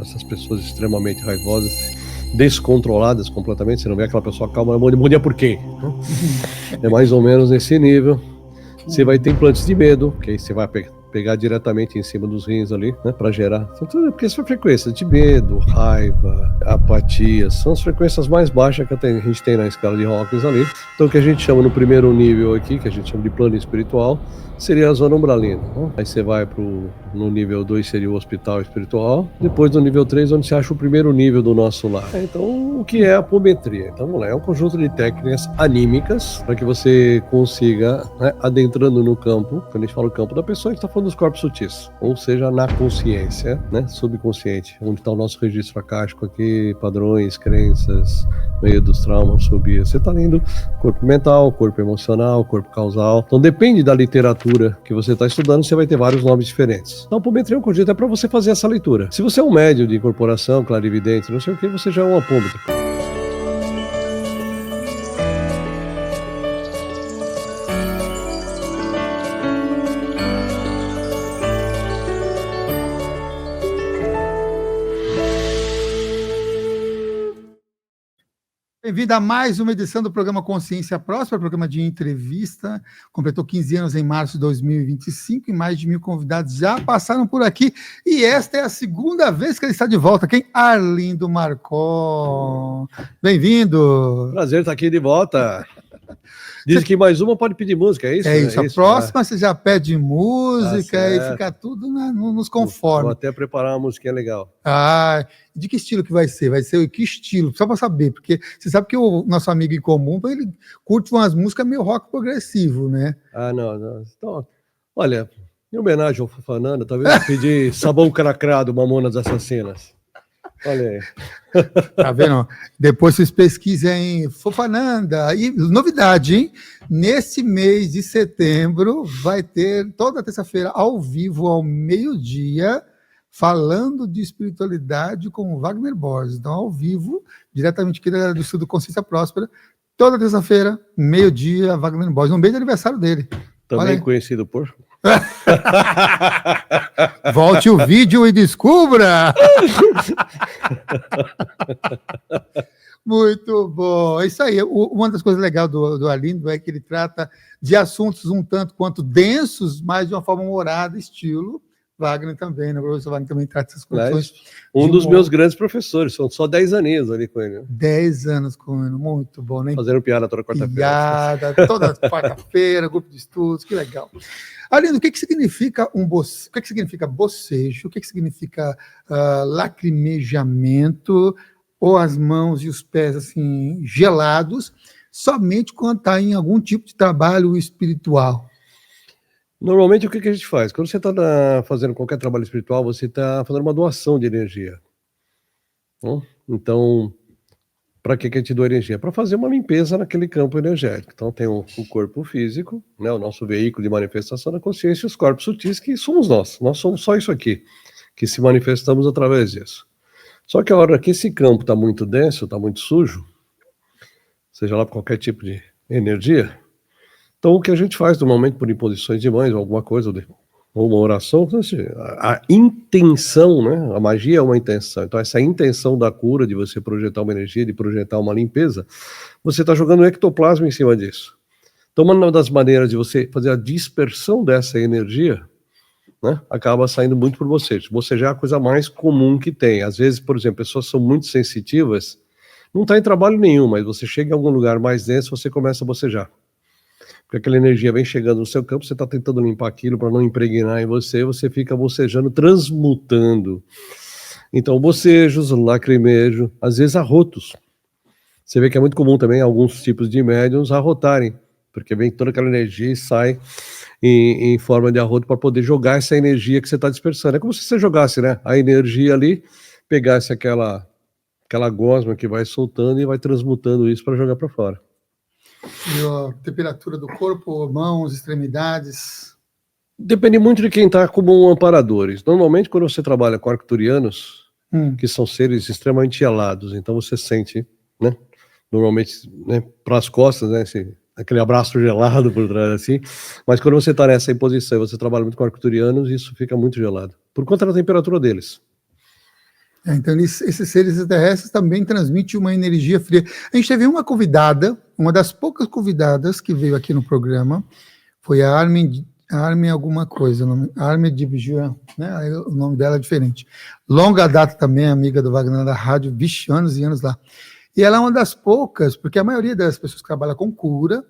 essas pessoas extremamente raivosas, descontroladas completamente. Você não vê aquela pessoa calma, bom dia por quê? É mais ou menos nesse nível. Você vai ter implantes de medo, que aí você vai pegar diretamente em cima dos rins ali, né, para gerar. Porque são frequências de medo, raiva, apatia, são as frequências mais baixas que a gente tem na escala de Hawkins ali. Então o que a gente chama no primeiro nível aqui, que a gente chama de plano espiritual, seria a zona umbralina, né? Aí você vai no nível 2 seria o hospital espiritual, depois no nível 3 onde você acha o primeiro nível do nosso lar. Então o que é a apometria? Então vamos lá, é um conjunto de técnicas anímicas para que você consiga, né, adentrando no campo. Quando a gente fala o campo da pessoa, a gente está falando dos corpos sutis, ou seja, na consciência, né, subconsciente, onde está o nosso registro acástico aqui, padrões, crenças, medos, traumas, fobias. Você está lendo corpo mental, corpo emocional, corpo causal. Então depende da literatura que você está estudando, você vai ter vários nomes diferentes. Então, a apometria é um conjunto, é para você fazer essa leitura. Se você é um médium de incorporação, clarividente, não sei o que, você já é um apômetro. Bem-vindo a mais uma edição do programa Consciência Próspera, programa de entrevista. Completou 15 anos em março de 2025 e mais de 1.000 convidados já passaram por aqui. E esta é a segunda vez que ele está de volta. Quem? Arlindo Marcon. Bem-vindo. Prazer estar aqui de volta. Diz que mais uma pode pedir música, é isso? É isso. A próxima você já pede música e fica tudo nos conformes. Vou até preparar uma musiquinha legal. Ah, de que estilo que vai ser? Vai ser que estilo? Só para saber, porque você sabe que o nosso amigo em comum, ele curte umas músicas meio rock progressivo, né? Ah, não. Então, olha, em homenagem ao Fofananda, talvez eu pedi Sabão Cracrado, Mamonas Assassinas. Olha aí. Tá vendo? Depois vocês pesquisem Fofananda. E novidade, hein? Nesse mês de setembro vai ter toda terça-feira ao vivo, ao meio-dia, falando de espiritualidade com o Wagner Borges. Então, ao vivo, diretamente aqui do Estudo Consciência Próspera, toda terça-feira, meio-dia, Wagner Borges. Um beijo de aniversário dele. Também conhecido por... Volte o vídeo e descubra! Muito bom. É isso aí. Uma das coisas legais do Arlindo é que ele trata de assuntos um tanto quanto densos, mas de uma forma humorada, estilo Wagner também, né? O professor Wagner também trata essas questões. Um dos meus grandes professores, são só 10 aninhos ali com ele. 10 anos com ele, muito bom, né? Fazendo piada toda quarta-feira. Piada, toda quarta-feira, grupo de estudos, que legal. Arlindo, o que significa o que significa bocejo? O que significa lacrimejamento, ou as mãos e os pés assim gelados, somente quando está em algum tipo de trabalho espiritual? Normalmente, o que a gente faz? Quando você está fazendo qualquer trabalho espiritual, você está fazendo uma doação de energia. Então, para que a gente doa energia? Para fazer uma limpeza naquele campo energético. Então, tem o corpo físico, né, o nosso veículo de manifestação da consciência, e os corpos sutis, que somos nós. Nós somos só isso aqui, que se manifestamos através disso. Só que a hora que esse campo está muito denso, está muito sujo, seja lá por qualquer tipo de energia, então o que a gente faz normalmente por imposições de mãos, ou alguma coisa, ou uma oração, a intenção, né? A magia é uma intenção. Então essa intenção da cura, de você projetar uma energia, de projetar uma limpeza, você está jogando um ectoplasma em cima disso. Então uma das maneiras de você fazer a dispersão dessa energia, né, acaba saindo muito por bocejo. Bocejar é a coisa mais comum que tem. Às vezes, por exemplo, pessoas são muito sensitivas, não está em trabalho nenhum, mas você chega em algum lugar mais denso, você começa a bocejar. Porque aquela energia vem chegando no seu campo, você está tentando limpar aquilo para não impregnar em você, você fica bocejando, transmutando. Então, bocejos, lacrimejo, às vezes arrotos. Você vê que é muito comum também alguns tipos de médiums arrotarem, porque vem toda aquela energia e sai em forma de arroto para poder jogar essa energia que você está dispersando. É como se você jogasse, né, a energia ali, pegasse aquela gosma que vai soltando e vai transmutando isso para jogar para fora. E a temperatura do corpo, mãos, extremidades? Depende muito de quem está como amparadores. Normalmente, quando você trabalha com arcturianos, que são seres extremamente gelados, então você sente, né, normalmente, né, para as costas, né, aquele abraço gelado por trás, assim. Mas quando você está nessa imposição e você trabalha muito com arcturianos, isso fica muito gelado, por conta da temperatura deles. Então, esses seres extraterrestres também transmitem uma energia fria. A gente teve uma convidada, uma das poucas convidadas que veio aqui no programa, foi a Armin alguma coisa, Armin de Bijuan, né? O nome dela é diferente. Longa data também, amiga do Wagner da rádio, vixe, anos e anos lá. E ela é uma das poucas, porque a maioria das pessoas que trabalham com cura,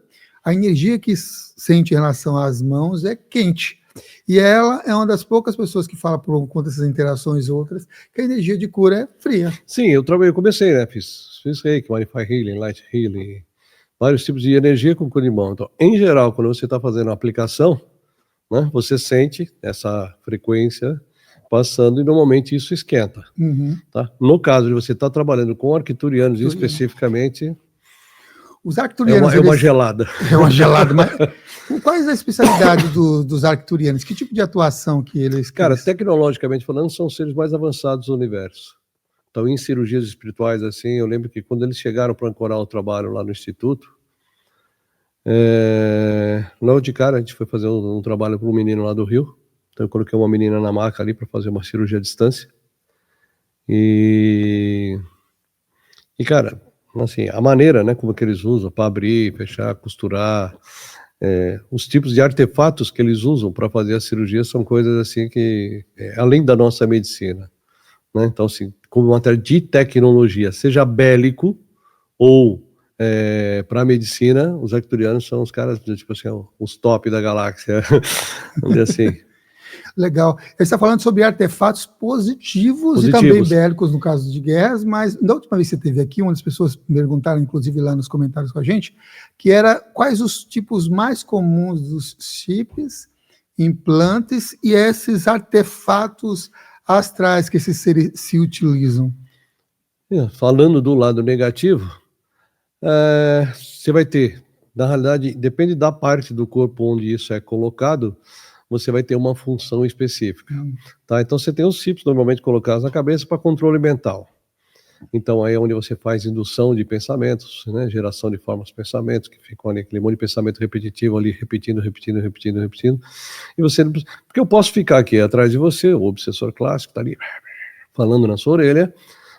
a energia que sente em relação às mãos é quente. E ela é uma das poucas pessoas que fala por conta dessas interações outras, que a energia de cura é fria. Sim, eu comecei, né? Fiz reiki, Wi-Fi Healing, Light Healing, vários tipos de energia com cura de mão. Então, em geral, quando você está fazendo a aplicação, né, você sente essa frequência passando e normalmente isso esquenta. Tá? No caso de você estar trabalhando com arcturianos especificamente, os arcturianos é uma gelada. É uma gelada, mas quais a especialidade dos arcturianos? Que tipo de atuação que eles... Cara, tecnologicamente falando, são os seres mais avançados do universo. Então, em cirurgias espirituais, assim, eu lembro que quando eles chegaram para ancorar o trabalho lá no Instituto, logo de cara a gente foi fazer um trabalho para um menino lá do Rio. Então eu coloquei uma menina na maca ali para fazer uma cirurgia à distância. E cara, assim, a maneira, né, como que eles usam para abrir, fechar, costurar, os tipos de artefatos que eles usam para fazer a cirurgia são coisas assim que, além da nossa medicina, né? Então, assim, como matéria de tecnologia, seja bélico ou para a medicina, os arcturianos são os caras, tipo assim, os top da galáxia, vamos dizer assim. Legal. Ele está falando sobre artefatos positivos e também bélicos no caso de guerras, mas na última vez que você esteve aqui, uma das pessoas perguntaram, inclusive lá nos comentários com a gente, que era quais os tipos mais comuns dos chips, implantes e esses artefatos astrais que esses seres se utilizam. Falando do lado negativo, você vai ter, na realidade, depende da parte do corpo onde isso é colocado, você vai ter uma função específica. Tá? Então você tem os chips normalmente colocados na cabeça para controle mental. Então aí é onde você faz indução de pensamentos, né? Geração de formas de pensamentos, que ficam ali, aquele monte de pensamento repetitivo ali, repetindo. E você, porque eu posso ficar aqui atrás de você, o obsessor clássico está ali, falando na sua orelha,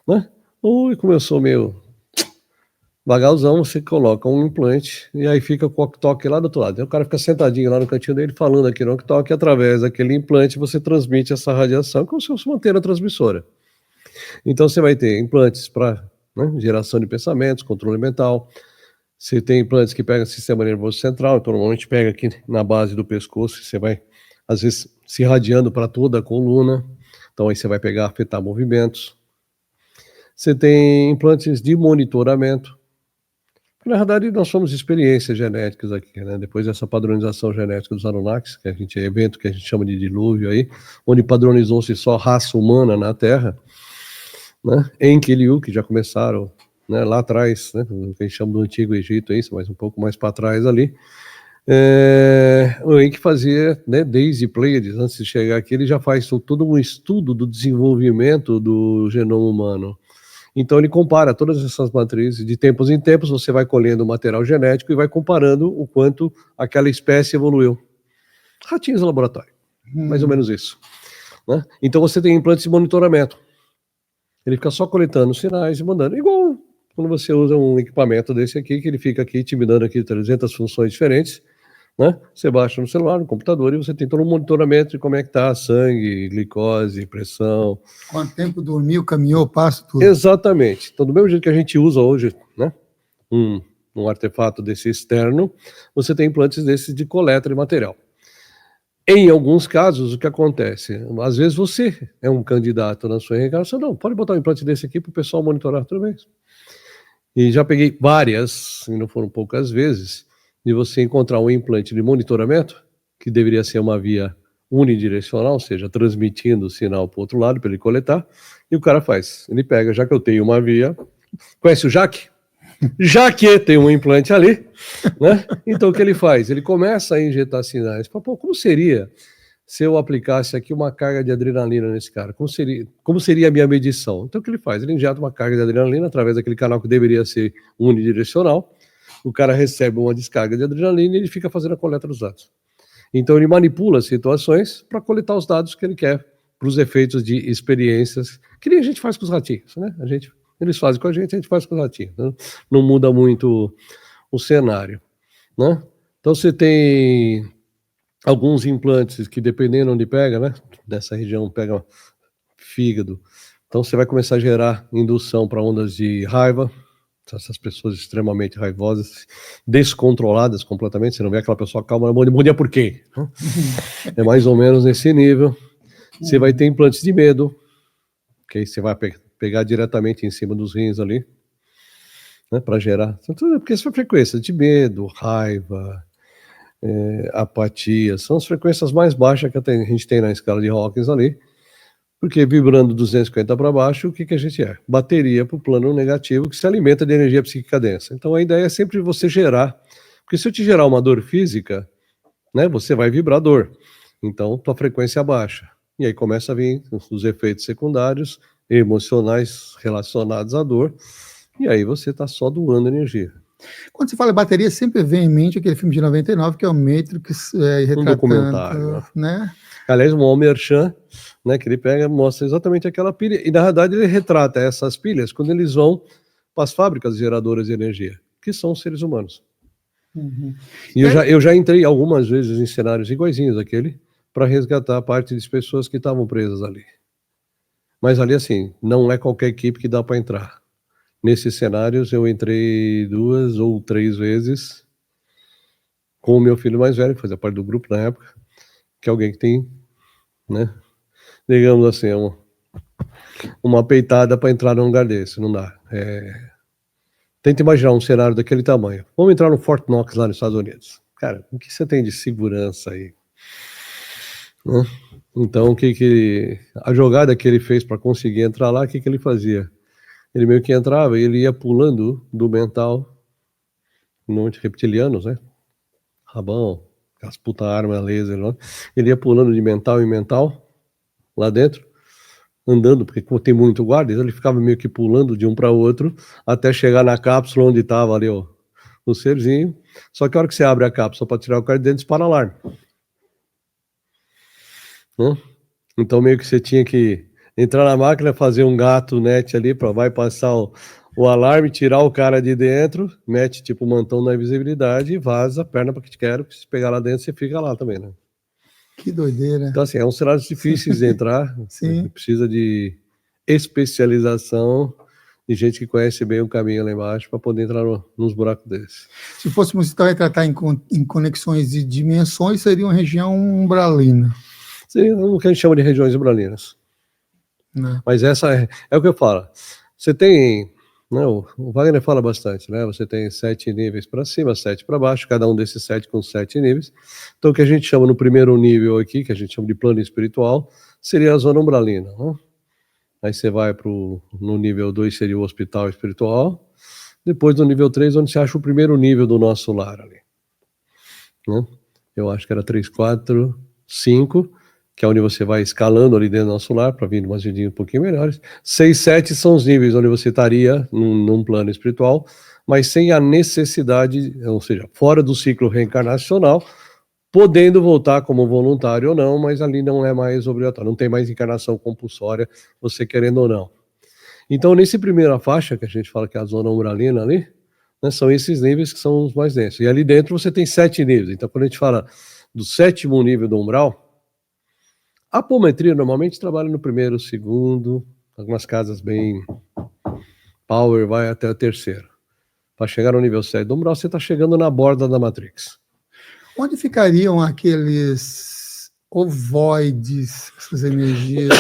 né? Ou como eu sou meio vagalzão, você coloca um implante e aí fica com o walkie-talkie lá do outro lado. Aí o cara fica sentadinho lá no cantinho dele falando aqui no walkie-talkie, através daquele implante você transmite essa radiação como se fosse uma antena transmissora. Então você vai ter implantes para, né, geração de pensamentos, controle mental. Você tem implantes que pegam o sistema nervoso central, então normalmente pega aqui na base do pescoço, você vai às vezes se irradiando para toda a coluna. Então aí você vai pegar, afetar movimentos. Você tem implantes de monitoramento. Na verdade, nós somos experiências genéticas aqui, né? Depois dessa padronização genética dos Anunnakis, que a gente evento que a gente chama de dilúvio aí, onde padronizou-se só raça humana na Terra, né? Enkidu, que já começaram, né, lá atrás, né, o que a gente chama do Antigo Egito, isso, mas um pouco mais para trás ali. O Enki fazia, né, desde Pleiades, antes de chegar aqui, ele já faz todo um estudo do desenvolvimento do genoma humano. Então ele compara todas essas matrizes, de tempos em tempos você vai colhendo material genético e vai comparando o quanto aquela espécie evoluiu. Ratinhos no laboratório, mais ou menos isso, né? Então você tem implantes de monitoramento. Ele fica só coletando sinais e mandando, igual quando você usa um equipamento desse aqui, que ele fica aqui te dando aqui 300 funções diferentes, né? Você baixa no celular, no computador, e você tem todo um monitoramento de como é que tá sangue, glicose, pressão. Quanto tempo dormiu, caminhou, passo, tudo. Exatamente. Então, do mesmo jeito que a gente usa hoje, né, um artefato desse externo, você tem implantes desses de coleta de material. Em alguns casos, o que acontece? Às vezes você é um candidato na sua reencarnação, não, pode botar um implante desse aqui para o pessoal monitorar, tudo bem. E já peguei várias, e não foram poucas vezes, de você encontrar um implante de monitoramento, que deveria ser uma via unidirecional, ou seja, transmitindo o sinal para o outro lado, para ele coletar, e o cara faz, ele pega, já que eu tenho uma via, conhece o Jaque? Jaque tem um implante ali, né? Então o que ele faz? Ele começa a injetar sinais, pô, como seria se eu aplicasse aqui uma carga de adrenalina nesse cara? Como seria a minha medição? Então o que ele faz? Ele injeta uma carga de adrenalina através daquele canal que deveria ser unidirecional, o cara recebe uma descarga de adrenalina e ele fica fazendo a coleta dos dados. Então ele manipula as situações para coletar os dados que ele quer para os efeitos de experiências, que nem a gente faz com os ratinhos, né? Eles fazem com a gente faz com os ratinhos. Né? Não muda muito o cenário, né? Então você tem alguns implantes que, dependendo onde pega, né? Dessa região pega fígado. Então você vai começar a gerar indução para ondas de raiva, essas pessoas extremamente raivosas, descontroladas completamente. Você não vê aquela pessoa calma, bom dia por quê? É mais ou menos nesse nível. Você vai ter implantes de medo, que aí você vai pegar diretamente em cima dos rins ali, né, para gerar. Porque são frequências de medo, raiva, apatia, são as frequências mais baixas que a gente tem na escala de Hawkins ali, porque vibrando 250 para baixo, o que a gente é? Bateria para o plano negativo que se alimenta de energia psíquica densa. Então a ideia é sempre você gerar, porque se eu te gerar uma dor física, né, você vai vibrar dor, então tua frequência baixa. E aí começa a vir os efeitos secundários, emocionais relacionados à dor, e aí você está só doando energia. Quando você fala bateria, sempre vem em mente aquele filme de 99, que é o Matrix, retratando, um documentário, né? Aliás, um Homer Chan, né, que ele pega, mostra exatamente aquela pilha, e na verdade ele retrata essas pilhas quando eles vão para as fábricas geradoras de energia, que são os seres humanos. Uhum. E eu já entrei algumas vezes em cenários iguaizinhos àquele, para resgatar parte das pessoas que estavam presas ali. Mas ali, assim, não é qualquer equipe que dá para entrar. Nesses cenários, eu entrei 2 ou 3 vezes com o meu filho mais velho, que fazia parte do grupo na época, que é alguém que tem, né, digamos assim, uma peitada para entrar num lugar desse, não dá. Tenta imaginar um cenário daquele tamanho. Vamos entrar no Fort Knox lá nos Estados Unidos. Cara, o que você tem de segurança aí? Né? Então, a jogada que ele fez para conseguir entrar lá, o que ele fazia? Ele meio que entrava e ele ia pulando do mental, normalmente reptilianos, né? Rabão, as puta arma laser, né? Ele ia pulando de mental em mental, lá dentro, andando, porque como tem muito guarda, ele ficava meio que pulando de um para outro, até chegar na cápsula onde estava ali o serzinho. Só que a hora que você abre a cápsula para tirar o cara de dentro, dispara alarme. Né? Então meio que você tinha que entrar na máquina, fazer um gato net ali, vai passar o alarme, tirar o cara de dentro, mete tipo um mantão na invisibilidade e vaza a perna para que te quero, porque se pegar lá dentro você fica lá também, né? Que doideira. Então assim, é um cenário difícil de entrar, Sim. Precisa de especialização, de gente que conhece bem o caminho lá embaixo para poder entrar nos buracos desses. Se fôssemos então tratar em conexões de dimensões, seria uma região umbralina. Seria o que a gente chama de regiões umbralinas. Né? Mas essa é o que eu falo. Você tem, né, o Wagner fala bastante, né? Você tem 7 níveis para cima, 7 para baixo, cada um desses 7 com 7 níveis. Então o que a gente chama no primeiro nível aqui, que a gente chama de plano espiritual, seria a zona umbralina. Né? Aí você vai no nível 2, seria o hospital espiritual. Depois no nível 3, onde você acha o primeiro nível do nosso lar ali. Né? Eu acho que era 3, 4, 5, que é onde você vai escalando ali dentro do nosso lar para vir umas vidinhas um pouquinho melhores. 6, 7 são os níveis onde você estaria num plano espiritual, mas sem a necessidade, ou seja, fora do ciclo reencarnacional, podendo voltar como voluntário ou não, mas ali não é mais obrigatório, não tem mais encarnação compulsória, você querendo ou não. Então, nessa primeira faixa, que a gente fala que é a zona umbralina ali, né, são esses níveis que são os mais densos. E ali dentro você tem 7 níveis. Então, quando a gente fala do 7º nível do umbral, a apometria normalmente trabalha no primeiro, segundo, algumas casas bem power vai até o 3º. Para chegar ao nível 7 do umbral, você está chegando na borda da Matrix. Onde ficariam aqueles ovoides, essas energias,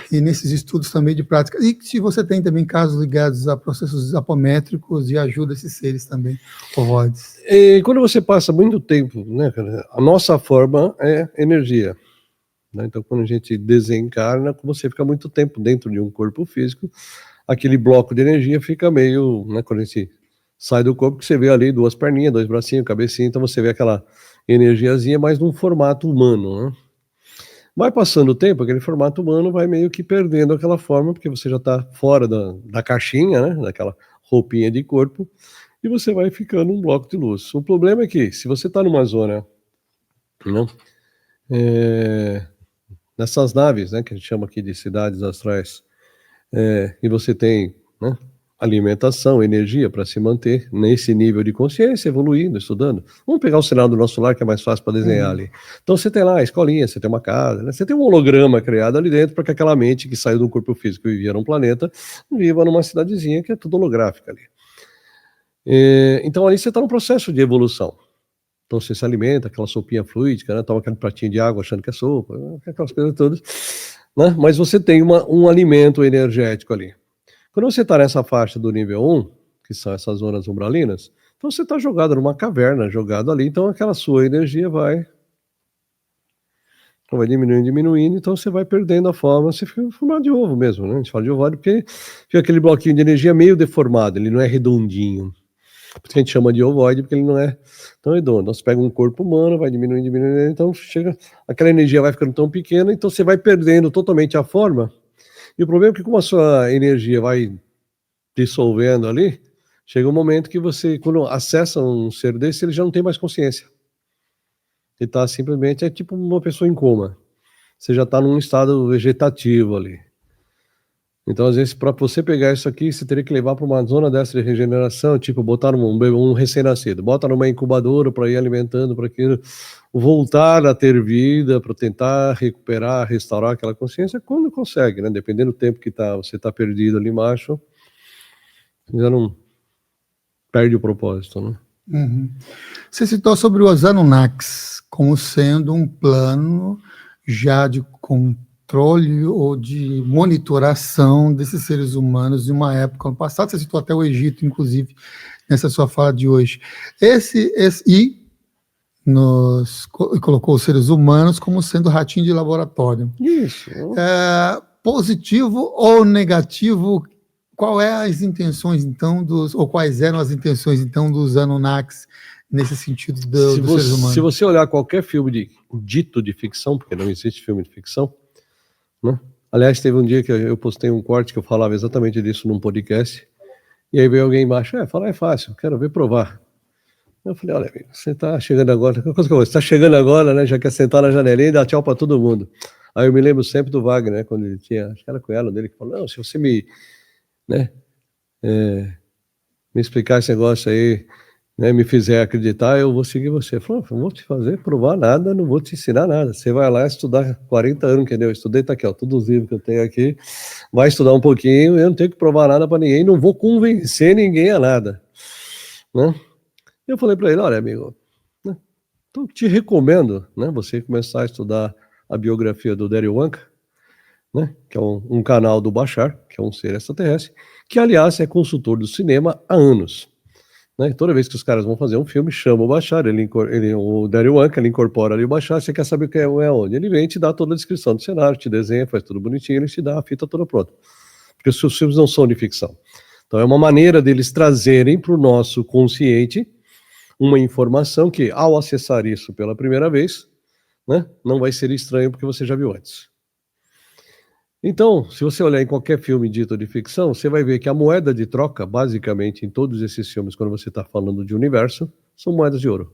e nesses estudos também de prática? E se você tem também casos ligados a processos apométricos e ajuda esses seres também, ovoides? E quando você passa muito tempo, né, a nossa forma é energia. Né? Então, quando a gente desencarna, você fica muito tempo dentro de um corpo físico, aquele bloco de energia fica meio, né, quando a gente sai do corpo, que você vê ali 2 perninhas, 2 bracinhos, cabecinha, então você vê aquela energiazinha, mas num formato humano, né? Vai passando o tempo, aquele formato humano vai meio que perdendo aquela forma, porque você já está fora da caixinha, né, daquela roupinha de corpo, e você vai ficando um bloco de luz. O problema é que, se você está numa zona, né, nessas naves, né, que a gente chama aqui de cidades astrais, e você tem, né, alimentação, energia para se manter nesse nível de consciência, evoluindo, estudando. Vamos pegar o cenário do nosso lar, que é mais fácil para desenhar ali. Então você tem lá a escolinha, você tem uma casa, né? Você tem um holograma criado ali dentro para que aquela mente que saiu do corpo físico e vivia num planeta, viva numa cidadezinha que é tudo holográfica ali. Então ali você está num processo de evolução. Então você se alimenta, aquela sopinha fluídica, né? Toma aquele pratinho de água achando que é sopa, né? Aquelas coisas todas, né? Mas você tem um alimento energético ali. Quando você está nessa faixa do nível 1, que são essas zonas umbralinas, então você está jogado numa caverna, jogado ali, então aquela sua energia vai diminuindo, então você vai perdendo a forma, você fica formado de ovo mesmo, né? A gente fala de ovário porque fica aquele bloquinho de energia meio deformado, ele não é redondinho. Por isso que a gente chama de ovoide, porque ele não é tão redondo. Então você pega um corpo humano, vai diminuindo, então chega, aquela energia vai ficando tão pequena, então você vai perdendo totalmente a forma. E o problema é que como a sua energia vai dissolvendo ali, chega um momento que você, quando acessa um ser desse, ele já não tem mais consciência. Ele tá simplesmente, é tipo uma pessoa em coma. Você já está num estado vegetativo ali. Então, às vezes, para você pegar isso aqui, você teria que levar para uma zona dessa de regeneração, tipo, botar um recém-nascido, bota numa incubadora para ir alimentando, para aquilo voltar a ter vida, para tentar recuperar, restaurar aquela consciência, quando consegue, né? Dependendo do tempo que você está perdido ali embaixo, já não perde o propósito, né? Uhum. Você citou sobre os Anunnakis como sendo um plano já de controle ou de monitoração desses seres humanos de uma época no passado. Você citou até o Egito, inclusive, nessa sua fala de hoje. Colocou os seres humanos como sendo ratinho de laboratório. Isso. Positivo ou negativo? Qual é as intenções, então, ou quais eram as intenções, então, dos Anunnakis nesse sentido dos seres humanos? Se você olhar qualquer filme dito de ficção, porque não existe filme de ficção, né? Aliás, teve um dia que eu postei um corte que eu falava exatamente disso num podcast, e aí veio alguém embaixo, falar é fácil, quero ver provar. Eu falei, olha, amigo, você tá chegando agora, você tá chegando agora, né, já quer sentar na janelinha e dar tchau para todo mundo. Aí eu me lembro sempre do Wagner, né, quando ele tinha, acho que era com ela dele, que falou, não, se você me explicar esse negócio aí, né, me fizer acreditar, eu vou seguir você. Eu falei, não vou te fazer provar nada, não vou te ensinar nada. Você vai lá estudar 40 anos, entendeu? Eu estudei, tá aqui, ó, todos os livros que eu tenho aqui, vai estudar um pouquinho, eu não tenho que provar nada para ninguém, não vou convencer ninguém a nada, né? Eu falei para ele, olha, amigo, né, então te recomendo, né, você começar a estudar a biografia do Daryl Anka, né, que é um canal do Bashar, que é um ser extraterrestre, que, aliás, é consultor do cinema há anos. Né? Toda vez que os caras vão fazer um filme, chama o Bashar, o Daryl Anka, ele incorpora ali o Bashar, você quer saber o que é onde? Ele vem e te dá toda a descrição do cenário, te desenha, faz tudo bonitinho, ele te dá a fita toda pronta. Porque os seus filmes não são de ficção. Então é uma maneira deles trazerem para o nosso consciente uma informação que, ao acessar isso pela primeira vez, né, não vai ser estranho porque você já viu antes. Então, se você olhar em qualquer filme dito de ficção, você vai ver que a moeda de troca, basicamente, em todos esses filmes, quando você está falando de universo, são moedas de ouro.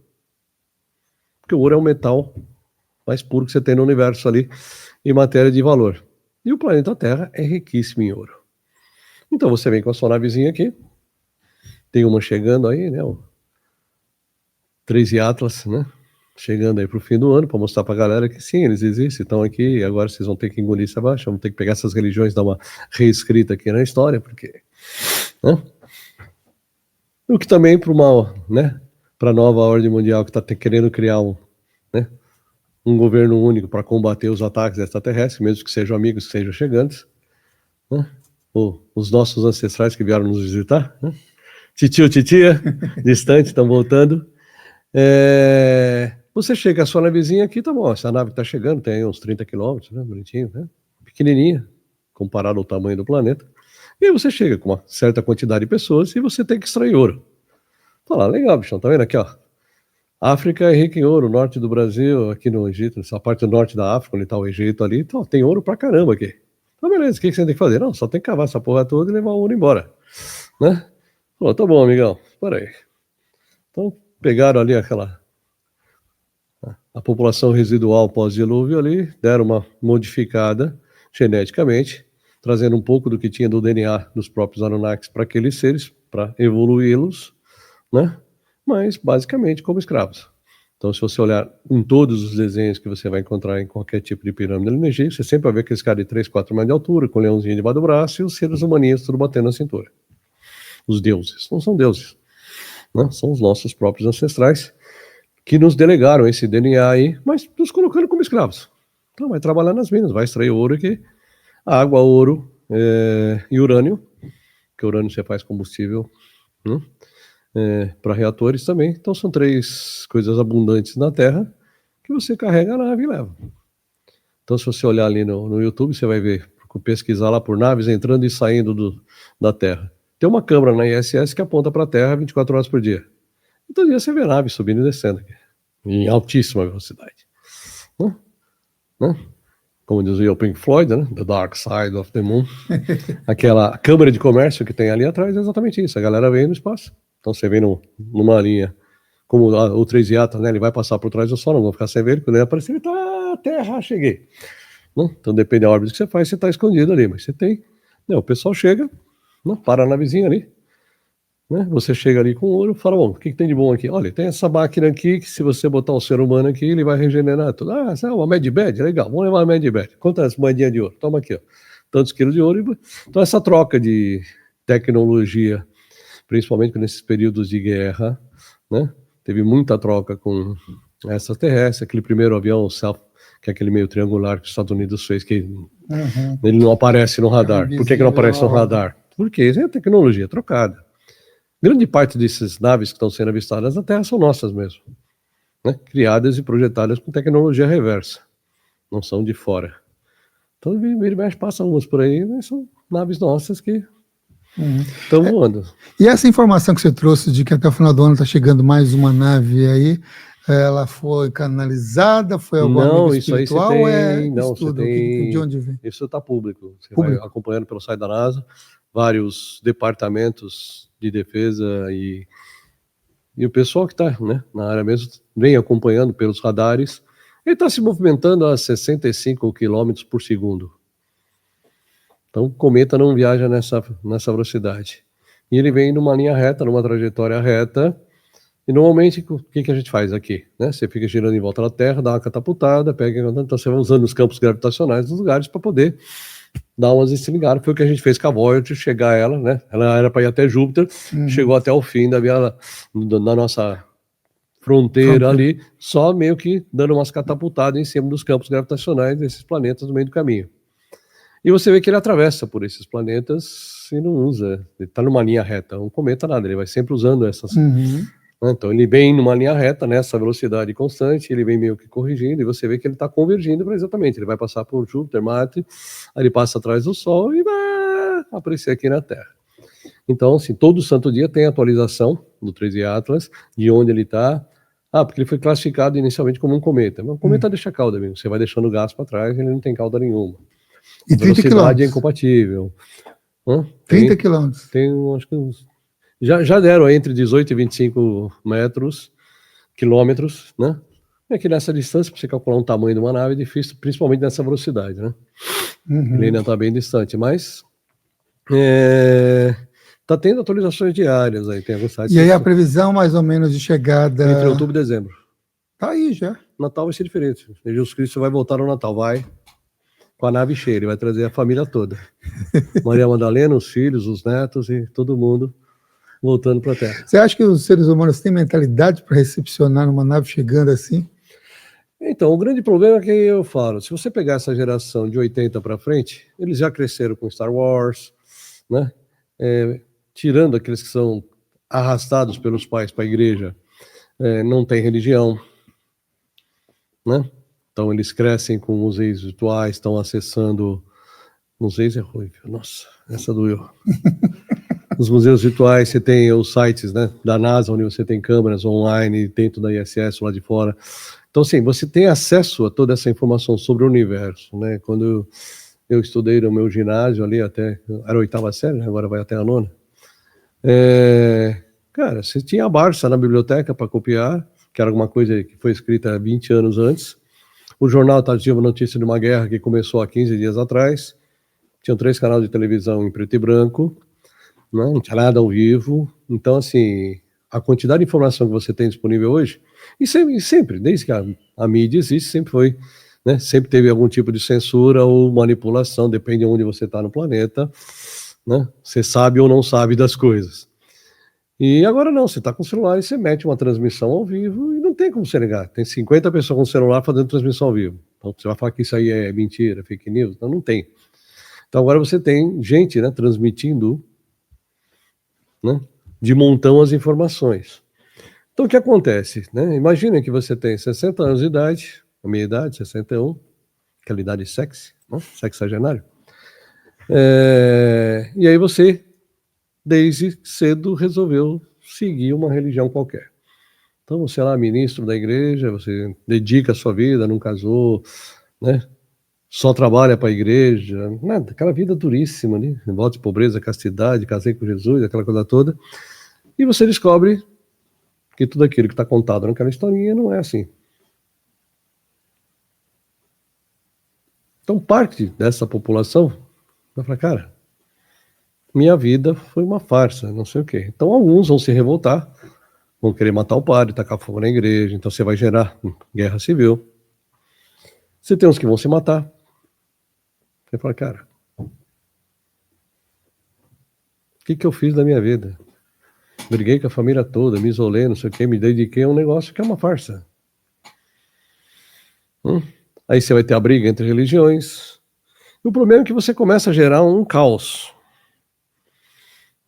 Porque o ouro é o metal mais puro que você tem no universo ali, em matéria de valor. E o planeta Terra é riquíssimo em ouro. Então, você vem com a sua navezinha aqui, tem uma chegando aí, né, o 13 Atlas, né, chegando aí para o fim do ano, para mostrar para a galera que sim, eles existem, estão aqui, e agora vocês vão ter que engolir isso abaixo, vão ter que pegar essas religiões e dar uma reescrita aqui na história, porque, né? O que também para uma, né, para a nova ordem mundial que está querendo criar um governo único para combater os ataques extraterrestres, mesmo que sejam amigos, que sejam chegantes, né? Os nossos ancestrais que vieram nos visitar, né? Titio, titia, distante, estão voltando. Você chega a sua navezinha aqui, tá bom, essa nave que tá chegando tem uns 30 quilômetros, né, bonitinho, né, pequenininha, comparado ao tamanho do planeta, e aí você chega com uma certa quantidade de pessoas e você tem que extrair ouro. Fala, legal, bichão, tá vendo aqui, ó, África é rica em ouro, norte do Brasil, aqui no Egito, nessa parte do norte da África, onde tá o Egito ali, então, tem ouro pra caramba aqui. Então, beleza, o que você tem que fazer? Não, só tem que cavar essa porra toda e levar o ouro embora, né? Falou, tá bom, amigão, espera aí. Então, pegaram ali a população residual pós-dilúvio ali, deram uma modificada geneticamente, trazendo um pouco do que tinha do DNA dos próprios Anunnakis para aqueles seres, para evoluí-los, né? Mas basicamente como escravos. Então, se você olhar em todos os desenhos que você vai encontrar em qualquer tipo de pirâmide no Egito, você sempre vai ver aqueles caras de 3, 4 metros de altura, com um leãozinho debaixo do braço e os seres humaninhos tudo batendo na cintura. Os deuses. Não são deuses, né? São os nossos próprios ancestrais que nos delegaram esse DNA aí, mas nos colocando como escravos. Então, vai trabalhar nas minas, vai extrair ouro aqui, água, ouro e urânio, que urânio você faz combustível, né? Para reatores também. Então são 3 coisas abundantes na Terra que você carrega a nave e leva. Então se você olhar ali no YouTube, você vai ver, pesquisar lá por naves entrando e saindo da Terra. Tem uma câmera na ISS que aponta para a Terra 24 horas por dia. Então dia você vê naves subindo e descendo aqui, em altíssima velocidade. Né? Como dizia o Pink Floyd, né? The Dark Side of the Moon. Aquela câmara de comércio que tem ali atrás é exatamente isso. A galera vem no espaço. Então você vem numa linha, como o 3 Yatas, né? Ele vai passar por trás do Sol, não vão ficar sem ver ele. Quando ele aparecer, ele tá, Terra, cheguei. Né? Então depende da órbita que você faz, você tá escondido ali. Mas você tem, né? O pessoal chega, né? Para a navezinha ali, né? Você chega ali com o ouro, fala, bom, o que tem de bom aqui? Olha, tem essa máquina aqui que se você botar o ser humano aqui, ele vai regenerar tudo. Ah, essa é uma medbed? Legal, vamos levar a medbed. Quantas moedinhas de ouro? Toma aqui, ó. Tantos quilos de ouro. Então essa troca de tecnologia, principalmente nesses períodos de guerra, né? Teve muita troca com extraterrestre, aquele primeiro avião, que é aquele meio triangular que os Estados Unidos fez, que ele não aparece no radar. Por que não aparece no radar? Porque isso é tecnologia trocada. Grande parte dessas naves que estão sendo avistadas na Terra são nossas mesmo, né? Criadas e projetadas com tecnologia reversa, não são de fora. Então, vira e mexe, passa umas por aí, né? São naves nossas que estão voando. E essa informação que você trouxe de que até o final do ano está chegando mais uma nave aí, ela foi canalizada, foi algum amigo espiritual? Não, isso aí você tem, não, estudo? Você tem, de onde vem? Isso está público. Você vai acompanhando pelo site da NASA, vários departamentos de defesa e o pessoal que está, né, na área mesmo vem acompanhando pelos radares. Ele está se movimentando a 65 km por segundo. Então o cometa não viaja nessa velocidade. E ele vem numa linha reta, numa trajetória reta. E normalmente, o que a gente faz aqui? Né? Você fica girando em volta da Terra, dá uma catapultada, então você vai usando os campos gravitacionais dos lugares para poder dar umas estringadas. Foi o que a gente fez com a Voyager, chegar ela, né? Ela era para ir até Júpiter, chegou até o fim da nossa fronteira ali, só meio que dando umas catapultadas em cima dos campos gravitacionais desses planetas no meio do caminho. E você vê que ele atravessa por esses planetas e não usa, ele está numa linha reta, um cometa nada, ele vai sempre usando essas... Então ele vem numa linha reta, nessa velocidade constante, ele vem meio que corrigindo, e você vê que ele está convergindo para exatamente, ele vai passar por Júpiter, Marte, aí ele passa atrás do Sol e vai aparecer aqui na Terra. Então, assim, todo santo dia tem atualização do 3D Atlas, de onde ele está. Porque ele foi classificado inicialmente como um cometa. Mas o cometa deixa cauda, amigo. Você vai deixando gás para trás, ele não tem cauda nenhuma. E 30 velocidade é incompatível. 30 quilômetros. Tem, acho que já deram entre 18 e 25 quilômetros, né? É que nessa distância, para você calcular um tamanho de uma nave, é difícil, principalmente nessa velocidade, né? Ele ainda está bem distante, mas está tendo atualizações diárias aí. Tem sites. E aí a previsão mais ou menos de chegada... Entre outubro e dezembro. Tá aí já. Natal vai ser diferente. Jesus Cristo vai voltar no Natal, vai com a nave cheia, ele vai trazer a família toda. Maria Madalena, os filhos, os netos e todo mundo voltando para a Terra. Você acha que os seres humanos têm mentalidade para recepcionar uma nave chegando assim? Então, o grande problema é que eu falo, se você pegar essa geração de 80 para frente, eles já cresceram com Star Wars, né? Tirando aqueles que são arrastados pelos pais para a igreja, não tem religião, né? Então eles crescem com museus virtuais, estão acessando... Museus é ruim, nossa, essa doeu. Nos museus virtuais você tem os sites, né, da NASA, onde você tem câmeras online dentro da ISS, lá de fora. Então, assim, você tem acesso a toda essa informação sobre o universo, né? Quando eu estudei no meu ginásio ali, até era a 8ª série, né? Agora vai até a 9ª. Cara, você tinha a Barça na biblioteca para copiar, que era alguma coisa que foi escrita 20 anos antes. O jornal trazia uma notícia de uma guerra que começou há 15 dias atrás. Tinham 3 canais de televisão em preto e branco, não tinha nada ao vivo. Então, assim, a quantidade de informação que você tem disponível hoje, e sempre desde que a mídia existe, sempre foi, né, sempre teve algum tipo de censura ou manipulação, depende de onde você está no planeta, né, você sabe ou não sabe das coisas. E agora não, você está com o celular e você mete uma transmissão ao vivo e não tem como você negar. Tem 50 pessoas com o celular fazendo transmissão ao vivo. Então você vai falar que isso aí é mentira, fake news? Então não tem. Então agora você tem gente, né, transmitindo, né, de montão as informações. Então o que acontece? Né? Imagina que você tem 60 anos de idade, a minha idade, 61, aquela idade sexy, né, sexagenário. E aí você, desde cedo, resolveu seguir uma religião qualquer. Então você é lá ministro da igreja, você dedica a sua vida, não casou, né? Só trabalha para a igreja, nada, aquela vida duríssima, né? Voto de pobreza, castidade, casei com Jesus, aquela coisa toda. E você descobre que tudo aquilo que está contado naquela historinha não é assim. Então parte dessa população vai falar, cara, minha vida foi uma farsa, não sei o quê. Então alguns vão se revoltar, vão querer matar o padre, tacar fogo na igreja, então você vai gerar guerra civil. Você tem uns que vão se matar. Você fala, cara, o que eu fiz da minha vida? Briguei com a família toda, me isolei, não sei o quê, me dediquei a um negócio que é uma farsa. Aí você vai ter a briga entre religiões. E o problema é que você começa a gerar um caos.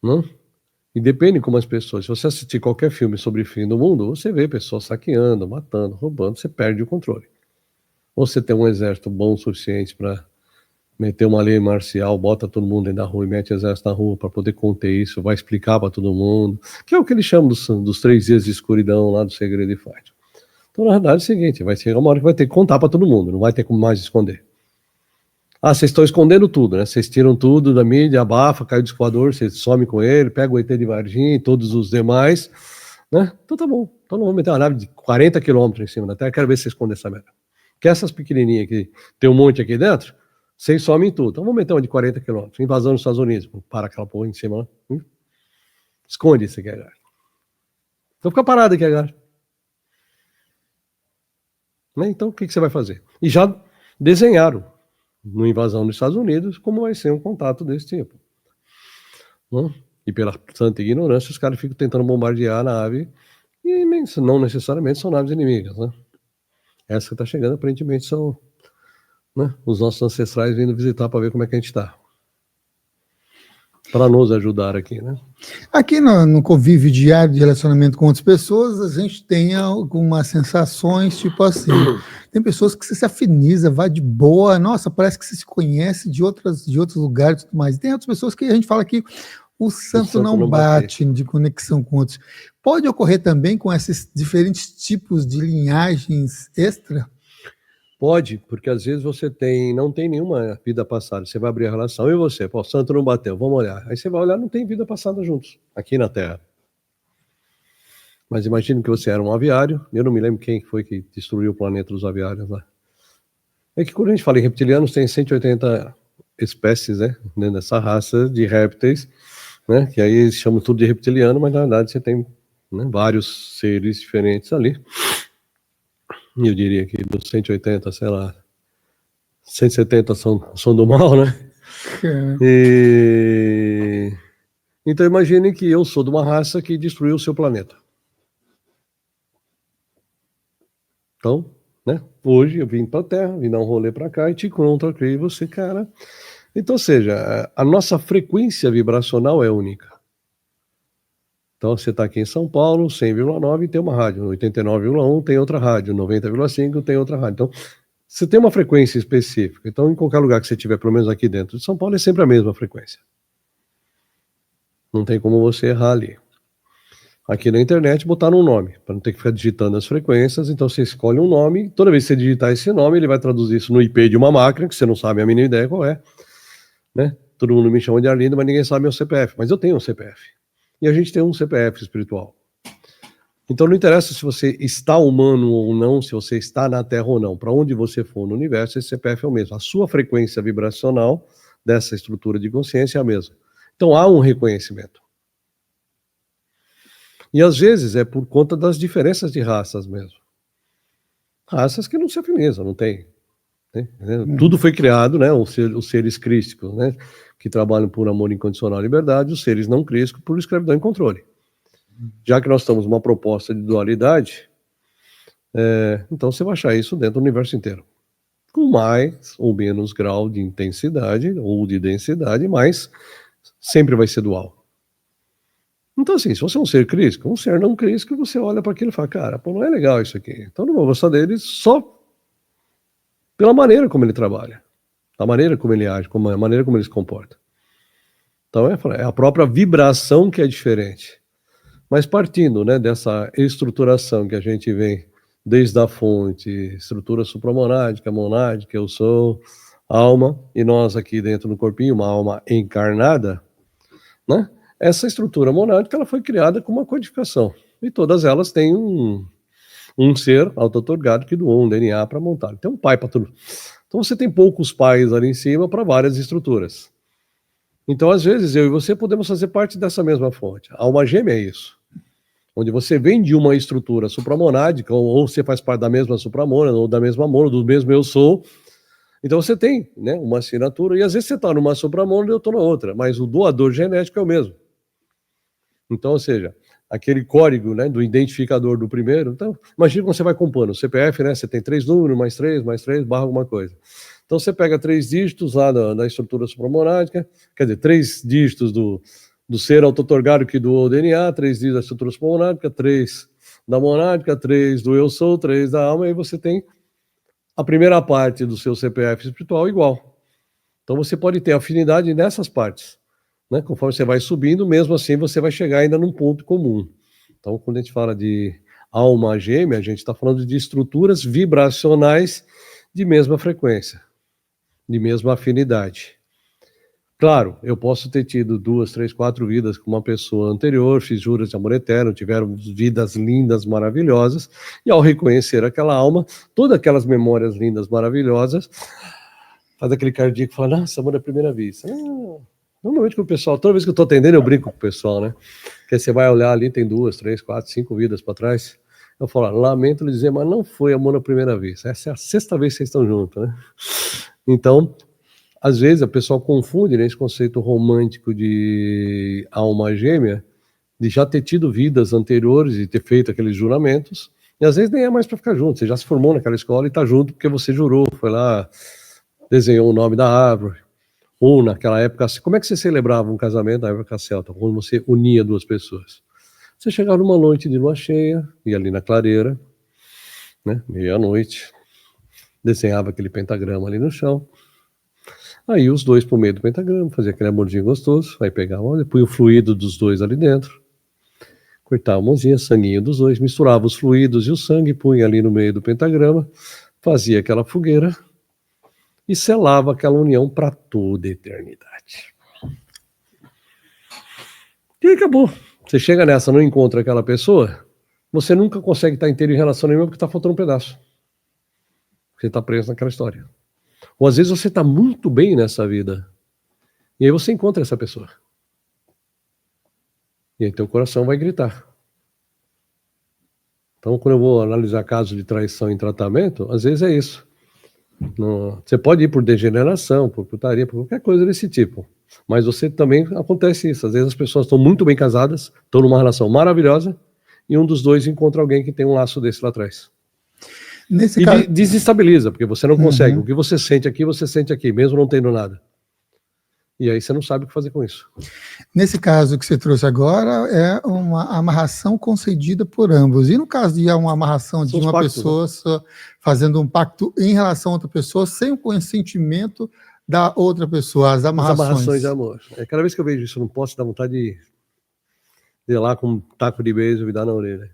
Não? E depende como as pessoas... Se você assistir qualquer filme sobre fim do mundo, você vê pessoas saqueando, matando, roubando, você perde o controle. Ou você tem um exército bom o suficiente para meter uma lei marcial, bota todo mundo dentro da rua e mete exército na rua para poder conter isso, vai explicar para todo mundo, que é o que eles chamam dos 3 dias de escuridão lá do Segredo de Fátima. Então, na verdade, é o seguinte, vai chegar uma hora que vai ter que contar para todo mundo, não vai ter como mais esconder. Ah, vocês estão escondendo tudo, né? Vocês tiram tudo da mídia, abafa, cai o descoador, vocês somem com ele, pega o ET de Varginha e todos os demais, né? Então tá bom, então não vou meter uma nave de 40 quilômetros em cima da Terra, quero ver se vocês escondem essa merda. Que essas pequenininhas que tem um monte aqui dentro, vocês somem tudo. Então vamos meter uma de 40 quilômetros, invasão nos Estados Unidos, para aquela porra em cima lá. Esconde isso aqui agora. Então fica parado aqui agora. Né? Então o que você vai fazer? E já desenharam no invasão dos Estados Unidos como vai ser um contato desse tipo. Né? E pela santa ignorância, os caras ficam tentando bombardear a nave e não necessariamente são naves inimigas. Né? Essa que está chegando, aparentemente, são, né, os nossos ancestrais vindo visitar para ver como é que a gente está. Para nos ajudar aqui, né? Aqui no convívio diário de relacionamento com outras pessoas, a gente tem algumas sensações, tipo assim, tem pessoas que você se afiniza, vai de boa, nossa, parece que você se conhece de outros lugares e tudo mais. E tem outras pessoas que a gente fala que o santo não bate de conexão com outros. Pode ocorrer também com esses diferentes tipos de linhagens extra? Pode, porque às vezes você não tem nenhuma vida passada. Você vai abrir a relação, e você? Pô, o santo não bateu, vamos olhar. Aí você vai olhar, não tem vida passada juntos, aqui na Terra. Mas imagine que você era um aviário, eu não me lembro quem foi que destruiu o planeta dos aviários lá. É que quando a gente fala em reptilianos, tem 180 espécies, né, dentro dessa raça de répteis, né, que aí eles chamam tudo de reptiliano, mas na verdade você tem, né, vários seres diferentes ali. Eu diria que dos 180, sei lá, 170 são do mal, né? Então imagine que eu sou de uma raça que destruiu o seu planeta. Então, né? Hoje eu vim para a Terra, vim dar um rolê para cá e te encontro aqui e você, cara. Então, ou seja, a nossa frequência vibracional é única. Então, você está aqui em São Paulo, 100,9 tem uma rádio, 89,1 tem outra rádio, 90,5 tem outra rádio. Então, você tem uma frequência específica. Então, em qualquer lugar que você estiver, pelo menos aqui dentro de São Paulo, é sempre a mesma frequência. Não tem como você errar ali. Aqui na internet, botar um nome, para não ter que ficar digitando as frequências. Então, você escolhe um nome, toda vez que você digitar esse nome, ele vai traduzir isso no IP de uma máquina, que você não sabe a mínima ideia qual é. Né? Todo mundo me chama de Arlindo, mas ninguém sabe meu CPF. Mas eu tenho um CPF. E a gente tem um CPF espiritual. Então não interessa se você está humano ou não, se você está na Terra ou não. Para onde você for no universo, esse CPF é o mesmo. A sua frequência vibracional dessa estrutura de consciência é a mesma. Então há um reconhecimento. E às vezes é por conta das diferenças de raças mesmo. Raças que não se afinizam, não tem. Né? Tudo foi criado, né? Os seres crísticos, né? Que trabalham por amor incondicional e liberdade, os seres não crísticos por escravidão e controle. Já que nós estamos numa proposta de dualidade, então você vai achar isso dentro do universo inteiro. Com mais ou menos grau de intensidade ou de densidade, mas sempre vai ser dual. Então, assim, se você é um ser crístico, um ser não crístico, você olha para aquilo e fala, cara, pô, não é legal isso aqui. Então não vou gostar dele só pela maneira como ele trabalha, a maneira como ele age, a maneira como ele se comporta. Então é a própria vibração que é diferente. Mas partindo, né, dessa estruturação que a gente vem desde a fonte, estrutura supramonádica, monádica, eu sou, alma, e nós aqui dentro do corpinho, uma alma encarnada, né? Essa estrutura monádica ela foi criada com uma codificação. E todas elas têm um ser auto-otorgado que doou um DNA para montar. Tem um pai para tudo. Então você tem poucos pais ali em cima para várias estruturas. Então, às vezes, eu e você podemos fazer parte dessa mesma fonte. A alma gêmea é isso. Onde você vem de uma estrutura supramonádica, ou você faz parte da mesma supramona, ou da mesma mona, do mesmo eu sou. Então você tem, né, uma assinatura, e às vezes você está numa supramona e eu estou na outra, mas o doador genético é o mesmo. Então, ou seja, aquele código, né, do identificador do primeiro, então, imagina quando você vai compondo o CPF, né, você tem 3 números, mais 3, barra alguma coisa. Então você pega 3 dígitos lá da estrutura supramonádica, quer dizer, 3 dígitos do ser auto-otorgado que doou o DNA, 3 dígitos da estrutura supramonádica, 3 da monádica, 3 do eu sou, 3 da alma, e aí você tem a primeira parte do seu CPF espiritual igual. Então você pode ter afinidade nessas partes, né? Conforme você vai subindo, mesmo assim você vai chegar ainda num ponto comum. Então quando a gente fala de alma gêmea, a gente está falando de estruturas vibracionais de mesma frequência, de mesma afinidade. Claro, eu posso ter tido 2, 3, 4 vidas com uma pessoa anterior, fiz juras de amor eterno, tiveram vidas lindas, maravilhosas, e ao reconhecer aquela alma, todas aquelas memórias lindas, maravilhosas, faz aquele cardíaco e fala, nossa, amor à primeira vista. Normalmente com o pessoal, toda vez que eu estou atendendo, eu brinco com o pessoal, né? Porque você vai olhar ali, tem 2, 3, 4, 5 vidas para trás. Eu falo, lamento lhe dizer, mas não foi amor à primeira vista. Essa é a 6ª vez que vocês estão juntos, né? Então, às vezes, a pessoa confunde, né, esse conceito romântico de alma gêmea, de já ter tido vidas anteriores e ter feito aqueles juramentos, e às vezes nem é mais para ficar junto, você já se formou naquela escola e está junto porque você jurou, foi lá, desenhou o nome da árvore, ou naquela época, como é que você celebrava um casamento na época celta, quando você unia 2 pessoas? Você chegava numa noite de lua cheia, ia ali na clareira, né, meia-noite, desenhava aquele pentagrama ali no chão, aí os 2 por meio do pentagrama, fazia aquele amorzinho gostoso, aí pegava, olha, punha o fluido dos 2 ali dentro, cortava a mãozinha, sanguinho dos 2, misturava os fluidos e o sangue, punha ali no meio do pentagrama, fazia aquela fogueira e selava aquela união para toda a eternidade. E aí acabou. Você chega nessa, não encontra aquela pessoa, você nunca consegue estar inteiro em relação nenhuma porque está faltando um pedaço. Você está preso naquela história. Ou às vezes você está muito bem nessa vida, e aí você encontra essa pessoa. E aí teu coração vai gritar. Então, quando eu vou analisar casos de traição em tratamento, às vezes é isso. Você pode ir por degeneração, por putaria, por qualquer coisa desse tipo. Mas você também acontece isso. Às vezes as pessoas estão muito bem casadas, estão numa relação maravilhosa, e um dos 2 encontra alguém que tem um laço desse lá atrás. Nesse e caso... desestabiliza, porque você não consegue. O que você sente aqui, mesmo não tendo nada. E aí você não sabe o que fazer com isso. Nesse caso que você trouxe agora, é uma amarração concedida por ambos. E no caso de uma amarração de uma pessoa fazendo um pacto em relação a outra pessoa, sem o consentimento da outra pessoa, as amarrações de amor. Cada vez que eu vejo isso, eu não posso dar vontade de ir lá com um taco de beisebol e dar na orelha.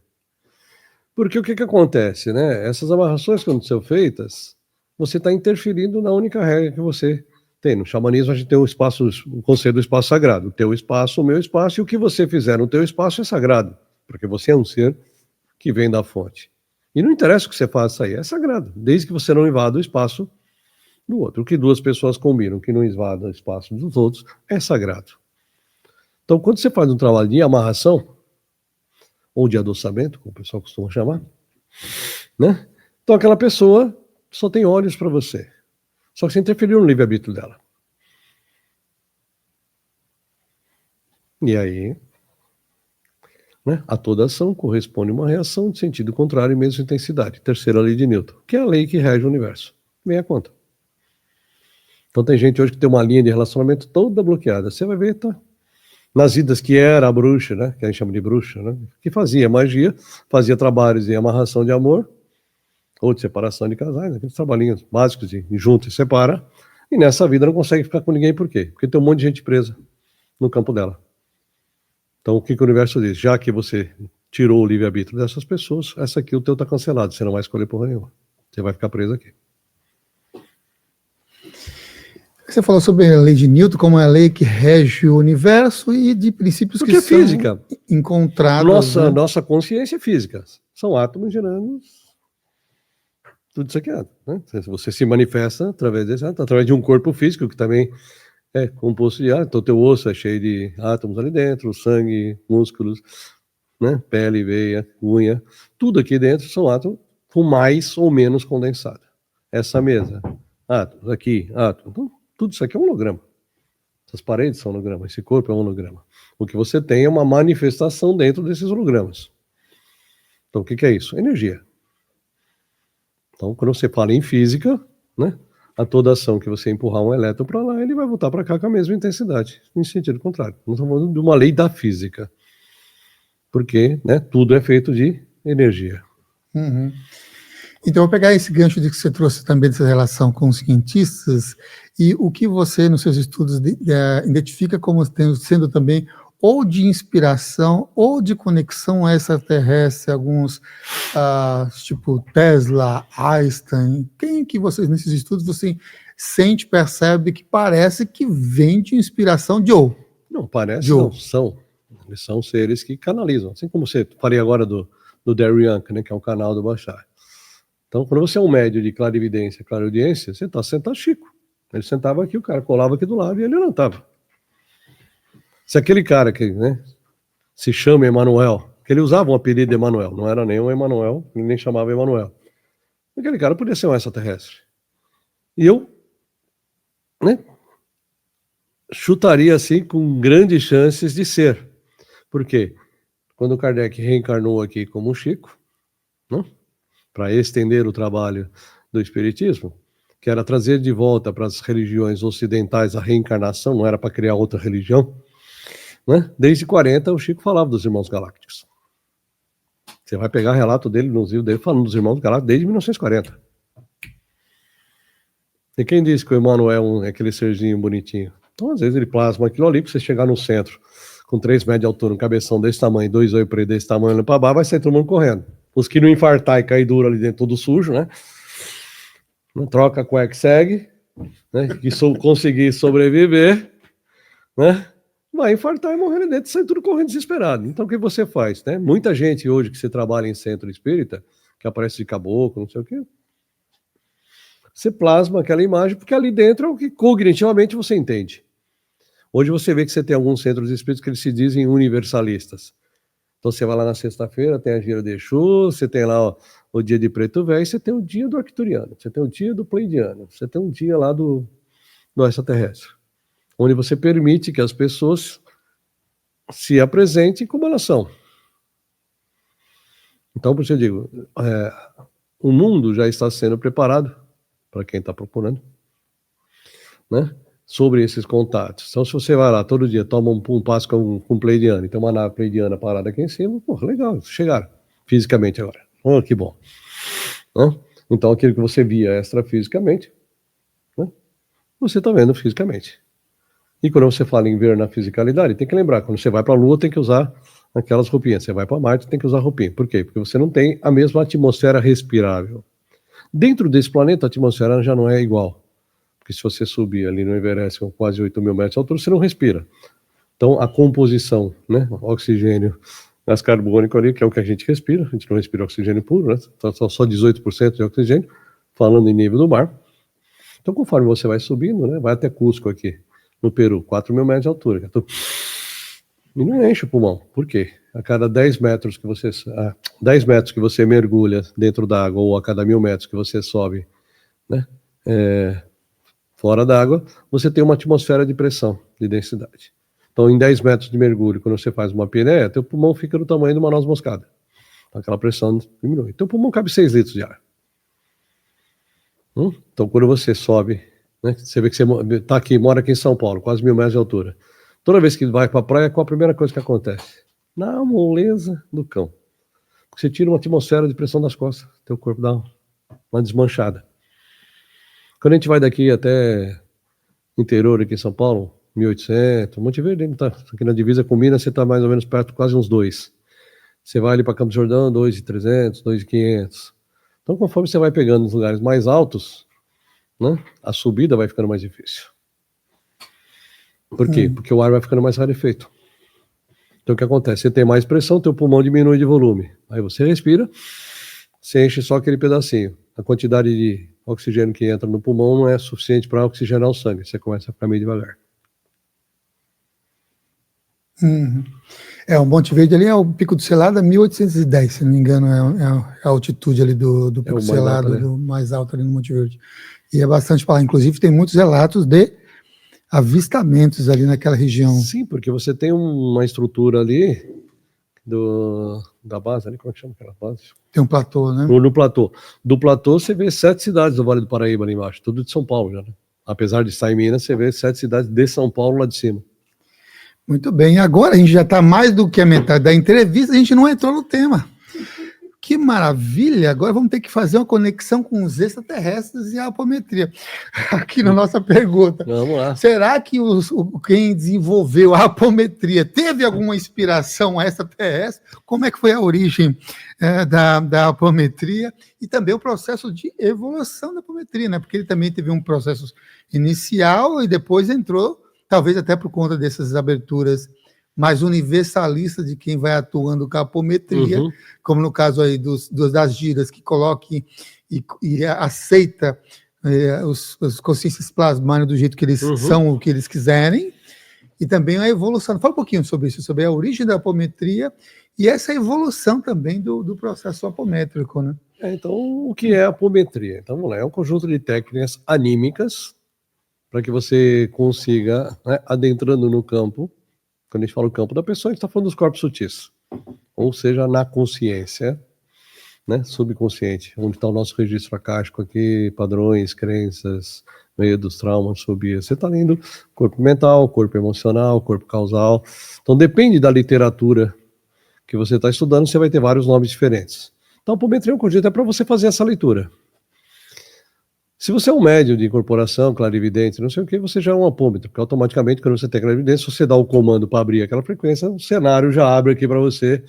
Porque o que acontece, né? Essas amarrações, quando são feitas, você está interferindo na única regra que você tem. No xamanismo, a gente tem o conceito do espaço sagrado. O teu espaço, o meu espaço, e o que você fizer no teu espaço é sagrado, porque você é um ser que vem da fonte. E não interessa o que você faça aí, é sagrado, desde que você não invada o espaço do outro. O que duas pessoas combinam, que não invada o espaço dos outros, é sagrado. Então, quando você faz um trabalho de amarração, ou de adoçamento, como o pessoal costuma chamar, né? Então aquela pessoa só tem olhos para você. Só que você interferiu no livre-arbítrio dela. E aí, né, a toda ação corresponde uma reação de sentido contrário e mesma intensidade. Terceira lei de Newton, que é a lei que rege o universo. Vem a conta. Então tem gente hoje que tem uma linha de relacionamento toda bloqueada. Você vai ver, tá? Nas idas que era a bruxa, né, que a gente chama de bruxa, né, que fazia magia, fazia trabalhos de amarração de amor, ou de separação de casais, aqueles trabalhinhos básicos de junta e separa, e nessa vida não consegue ficar com ninguém, por quê? Porque tem um monte de gente presa no campo dela. Então o que o universo diz? Já que você tirou o livre-arbítrio dessas pessoas, essa aqui o teu tá cancelado, você não vai escolher porra nenhuma. Você vai ficar preso aqui. Você falou sobre a lei de Newton como a lei que rege o universo e de princípios porque que é física. São encontrados. Nossa consciência é física. São átomos gerando tudo isso aqui. Né? Você se manifesta através de um corpo físico que também é composto de átomos. Então, teu osso é cheio de átomos ali dentro, sangue, músculos, né? Pele, veia, unha. Tudo aqui dentro são átomos com mais ou menos condensado. Essa mesa, átomos, aqui, átomos. Então, tudo isso aqui é um holograma. Essas paredes são hologramas, esse corpo é um holograma. O que você tem é uma manifestação dentro desses hologramas. Então, o que é isso? Energia. Então, quando você fala em física, né, a toda ação que você empurrar um elétron para lá, ele vai voltar para cá com a mesma intensidade, em sentido contrário. Nós estamos falando de uma lei da física. Porque, né, tudo é feito de energia. Uhum. Então, eu vou pegar esse gancho de que você trouxe também dessa relação com os cientistas e o que você, nos seus estudos, identifica como sendo também ou de inspiração ou de conexão extraterrestre, alguns, tipo Tesla, Einstein. Quem que vocês, nesses estudos, você sente, percebe que parece que vem de inspiração de ou? Não, parece, não, são. Eles são seres que canalizam. Assim como você falei agora do Darry Young, né, que é um canal do Bashar. Então, quando você é um médio de clarividência, clareaudiência, você está sentado Chico. Ele sentava aqui, o cara colava aqui do lado e ele não estava. Se aquele cara que, né, se chama Emanuel, que ele usava um apelido de Emanuel, não era nem um Emanuel, ele nem chamava Emanuel. Aquele cara podia ser um extraterrestre. E eu, né, chutaria assim com grandes chances de ser. Por quê? Quando o Kardec reencarnou aqui como um Chico, né, para estender o trabalho do Espiritismo, que era trazer de volta para as religiões ocidentais a reencarnação, não era para criar outra religião, né? Desde 40 o Chico falava dos Irmãos Galácticos. Você vai pegar relato dele nos livros dele falando dos Irmãos Galácticos desde 1940. E quem disse que o Emmanuel é aquele serzinho bonitinho? Então, às vezes, ele plasma aquilo ali para você chegar no centro com 3 metros de altura, um cabeção desse tamanho, 2 olhos pretos desse tamanho, olhando para baixo, vai sair todo mundo correndo. Os que não infartar e cair duro ali dentro, todo sujo, né? Não troca a cueca e segue, né? Que conseguir sobreviver, né? Vai infartar e morrer ali dentro, sai tudo correndo desesperado. Então, o que você faz, né? Muita gente hoje que você trabalha em centro espírita, que aparece de caboclo, não sei o quê, você plasma aquela imagem, porque ali dentro é o que cognitivamente você entende. Hoje você vê que você tem alguns centros espíritas que eles se dizem universalistas. Então você vai lá na sexta-feira, tem a gira de Exu, você tem lá o dia de Preto Velho, você tem o dia do Arcturiano, você tem o dia do Pleidiano, você tem um dia lá do extraterrestre, onde você permite que as pessoas se apresentem como elas são. Então, por isso eu digo, o mundo já está sendo preparado para quem está procurando, né, sobre esses contatos. Então, se você vai lá todo dia, toma um passo com um pleidiano, e tem uma nave pleidiana parada aqui em cima, pô, legal, chegaram fisicamente agora. Oh, que bom. Né? Então, aquilo que você via extrafisicamente, né, você está vendo fisicamente. E quando você fala em ver na fisicalidade, tem que lembrar, quando você vai para a Lua, tem que usar aquelas roupinhas. Você vai para Marte, tem que usar roupinha. Por quê? Porque você não tem a mesma atmosfera respirável. Dentro desse planeta, a atmosfera já não é igual. Porque se você subir ali no Everest com quase 8 mil metros de altura, você não respira. Então, a composição, né, oxigênio gás carbônico ali, que é o que a gente respira. A gente não respira oxigênio puro, né? Então, só 18% de oxigênio, falando em nível do mar. Então, conforme você vai subindo, né? Vai até Cusco aqui, no Peru, 4.000 metros de altura. Então, e não enche o pulmão. Por quê? A cada 10 metros que você, 10 metros que você mergulha dentro da água, ou a cada 1.000 metros que você sobe, né? Fora d'água, você tem uma atmosfera de pressão, de densidade. Então, em 10 metros de mergulho, quando você faz uma apneia, teu pulmão fica do tamanho de uma noz moscada. Então, aquela pressão diminui. Teu pulmão cabe 6 litros de ar. Então, quando você sobe, né, você vê que você tá aqui, mora aqui em São Paulo, quase 1.000 metros de altura. Toda vez que vai para a praia, qual a primeira coisa que acontece? Na moleza do cão. Você tira uma atmosfera de pressão das costas, teu corpo dá uma desmanchada. Quando a gente vai daqui até interior aqui em São Paulo, 1.800, Monte Verde, tá aqui na divisa com Minas, você está mais ou menos perto, quase uns 2. Você vai ali para Campos do Jordão, 2.300, 2.500. Então, conforme você vai pegando nos lugares mais altos, né, a subida vai ficando mais difícil. Por quê? Porque o ar vai ficando mais rarefeito. Então, o que acontece? Você tem mais pressão, teu pulmão diminui de volume. Aí você respira, você enche só aquele pedacinho. A quantidade de oxigênio que entra no pulmão não é suficiente para oxigenar o sangue. Você começa a ficar meio devagar. O Monte Verde ali é o Pico do Selado, 1.810, se não me engano, é a altitude ali do Pico do Selado, alto, né? Do mais alto ali no Monte Verde. E é bastante para lá. Inclusive, tem muitos relatos de avistamentos ali naquela região. Sim, porque você tem uma estrutura ali da base, ali, como é que chama aquela base? Tem um platô, né? No platô. Do platô você vê 7 cidades do Vale do Paraíba ali embaixo, tudo de São Paulo já, né? Apesar de estar em Minas, você vê 7 cidades de São Paulo lá de cima. Muito bem, agora a gente já está mais do que a metade da entrevista, a gente não entrou no tema. Que maravilha! Agora vamos ter que fazer uma conexão com os extraterrestres e a apometria. Aqui na nossa pergunta. Vamos lá. Será que quem desenvolveu a apometria teve alguma inspiração extraterrestre? Como é que foi a origem da apometria? E também o processo de evolução da apometria, né? Porque ele também teve um processo inicial e depois entrou, talvez até por conta dessas aberturas mais universalista de quem vai atuando com a apometria, como no caso aí das giras, que coloque e aceita os consciências plasmárias do jeito que eles são, o que eles quiserem, e também a evolução. Fala um pouquinho sobre isso, sobre a origem da apometria e essa evolução também do processo apométrico, né? Então, o que é a apometria? Então, vamos lá, é um conjunto de técnicas anímicas para que você consiga, né, adentrando no campo. Quando a gente fala o campo da pessoa, a gente está falando dos corpos sutis, ou seja, na consciência, né, subconsciente, onde está o nosso registro acástico aqui, padrões, crenças, meio dos traumas, fobias. Você está lendo corpo mental, corpo emocional, corpo causal. Então, depende da literatura que você está estudando, você vai ter vários nomes diferentes. Então, a apometria é um conjunto, é para você fazer essa leitura. Se você é um médium de incorporação, clarividente, não sei o que, você já é um apômetro, porque automaticamente, quando você tem clarividência, você dá o comando para abrir aquela frequência, o cenário já abre aqui para você.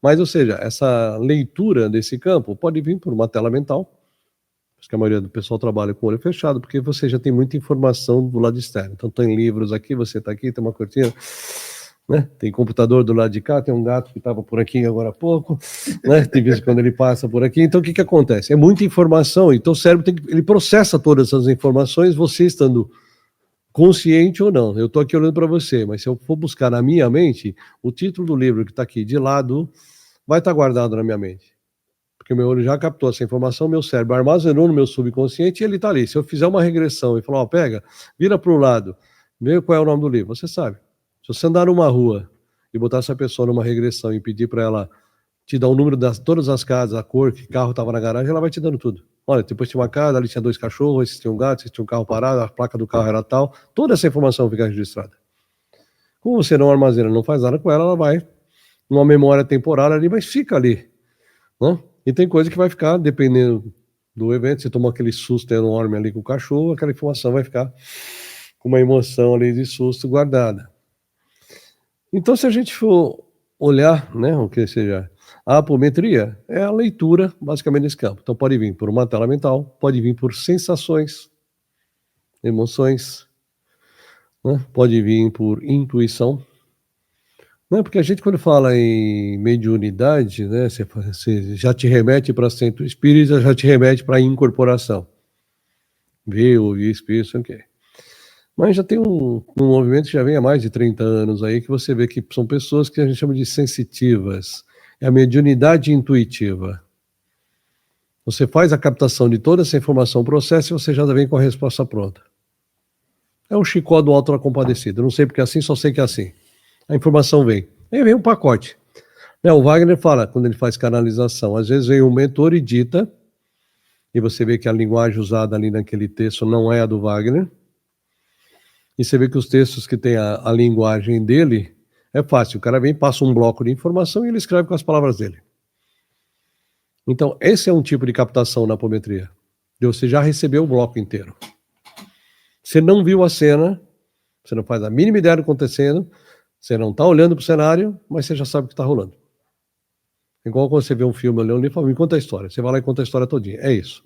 Mas, ou seja, essa leitura desse campo pode vir por uma tela mental. Acho que a maioria do pessoal trabalha com o olho fechado, porque você já tem muita informação do lado externo. Então, tem livros aqui, você está aqui, tem uma cortina, né? Tem computador do lado de cá, tem um gato que estava por aqui agora há pouco, né? Tem visto quando ele passa por aqui. Então, o que acontece? É muita informação, então o cérebro ele processa todas essas informações, você estando consciente ou não. Eu estou aqui olhando para você, mas se eu for buscar na minha mente, o título do livro que está aqui de lado vai estar guardado na minha mente. Porque o meu olho já captou essa informação, meu cérebro armazenou no meu subconsciente e ele está ali. Se eu fizer uma regressão e falar, pega, vira para o lado, vê qual é o nome do livro, você sabe. Se você andar numa rua e botar essa pessoa numa regressão e pedir para ela te dar o número de todas as casas, a cor, que carro estava na garagem, ela vai te dando tudo. Olha, depois tinha uma casa, ali tinha 2 cachorros, esse tinha um gato, esse tinha um carro parado, a placa do carro era tal. Toda essa informação fica registrada. Como você não armazena, não faz nada com ela, ela vai numa memória temporária ali, mas fica ali, né? E tem coisa que vai ficar, dependendo do evento, você tomou aquele susto enorme ali com o cachorro, aquela informação vai ficar com uma emoção ali de susto guardada. Então, se a gente for olhar, né, o que seja, a apometria é a leitura, basicamente, desse campo. Então, pode vir por uma tela mental, pode vir por sensações, emoções, né, pode vir por intuição, Não, porque a gente, quando fala em mediunidade, né, você já te remete para centro espírita, já te remete para incorporação. Ver, ouvir, espírito, não quer. Mas já tem um movimento que já vem há mais de 30 anos aí, que você vê que são pessoas que a gente chama de sensitivas. É a mediunidade intuitiva. Você faz a captação de toda essa informação, processa, e você já vem com a resposta pronta. É o Chicó do Alto da Compadecida. Eu não sei porque é assim, só sei que é assim. A informação vem. Aí vem um pacote. O Wagner fala, quando ele faz canalização, às vezes vem um mentor e dita, e você vê que a linguagem usada ali naquele texto não é a do Wagner, e você vê que os textos que tem a linguagem dele, é fácil. O cara vem, passa um bloco de informação e ele escreve com as palavras dele. Então, esse é um tipo de captação na apometria. Você já recebeu o bloco inteiro. Você não viu a cena, você não faz a mínima ideia do que está acontecendo, você não está olhando para o cenário, mas você já sabe o que está rolando. Igual quando você vê um filme, olhando e fala, me conta a história. Você vai lá e conta a história todinha. É isso.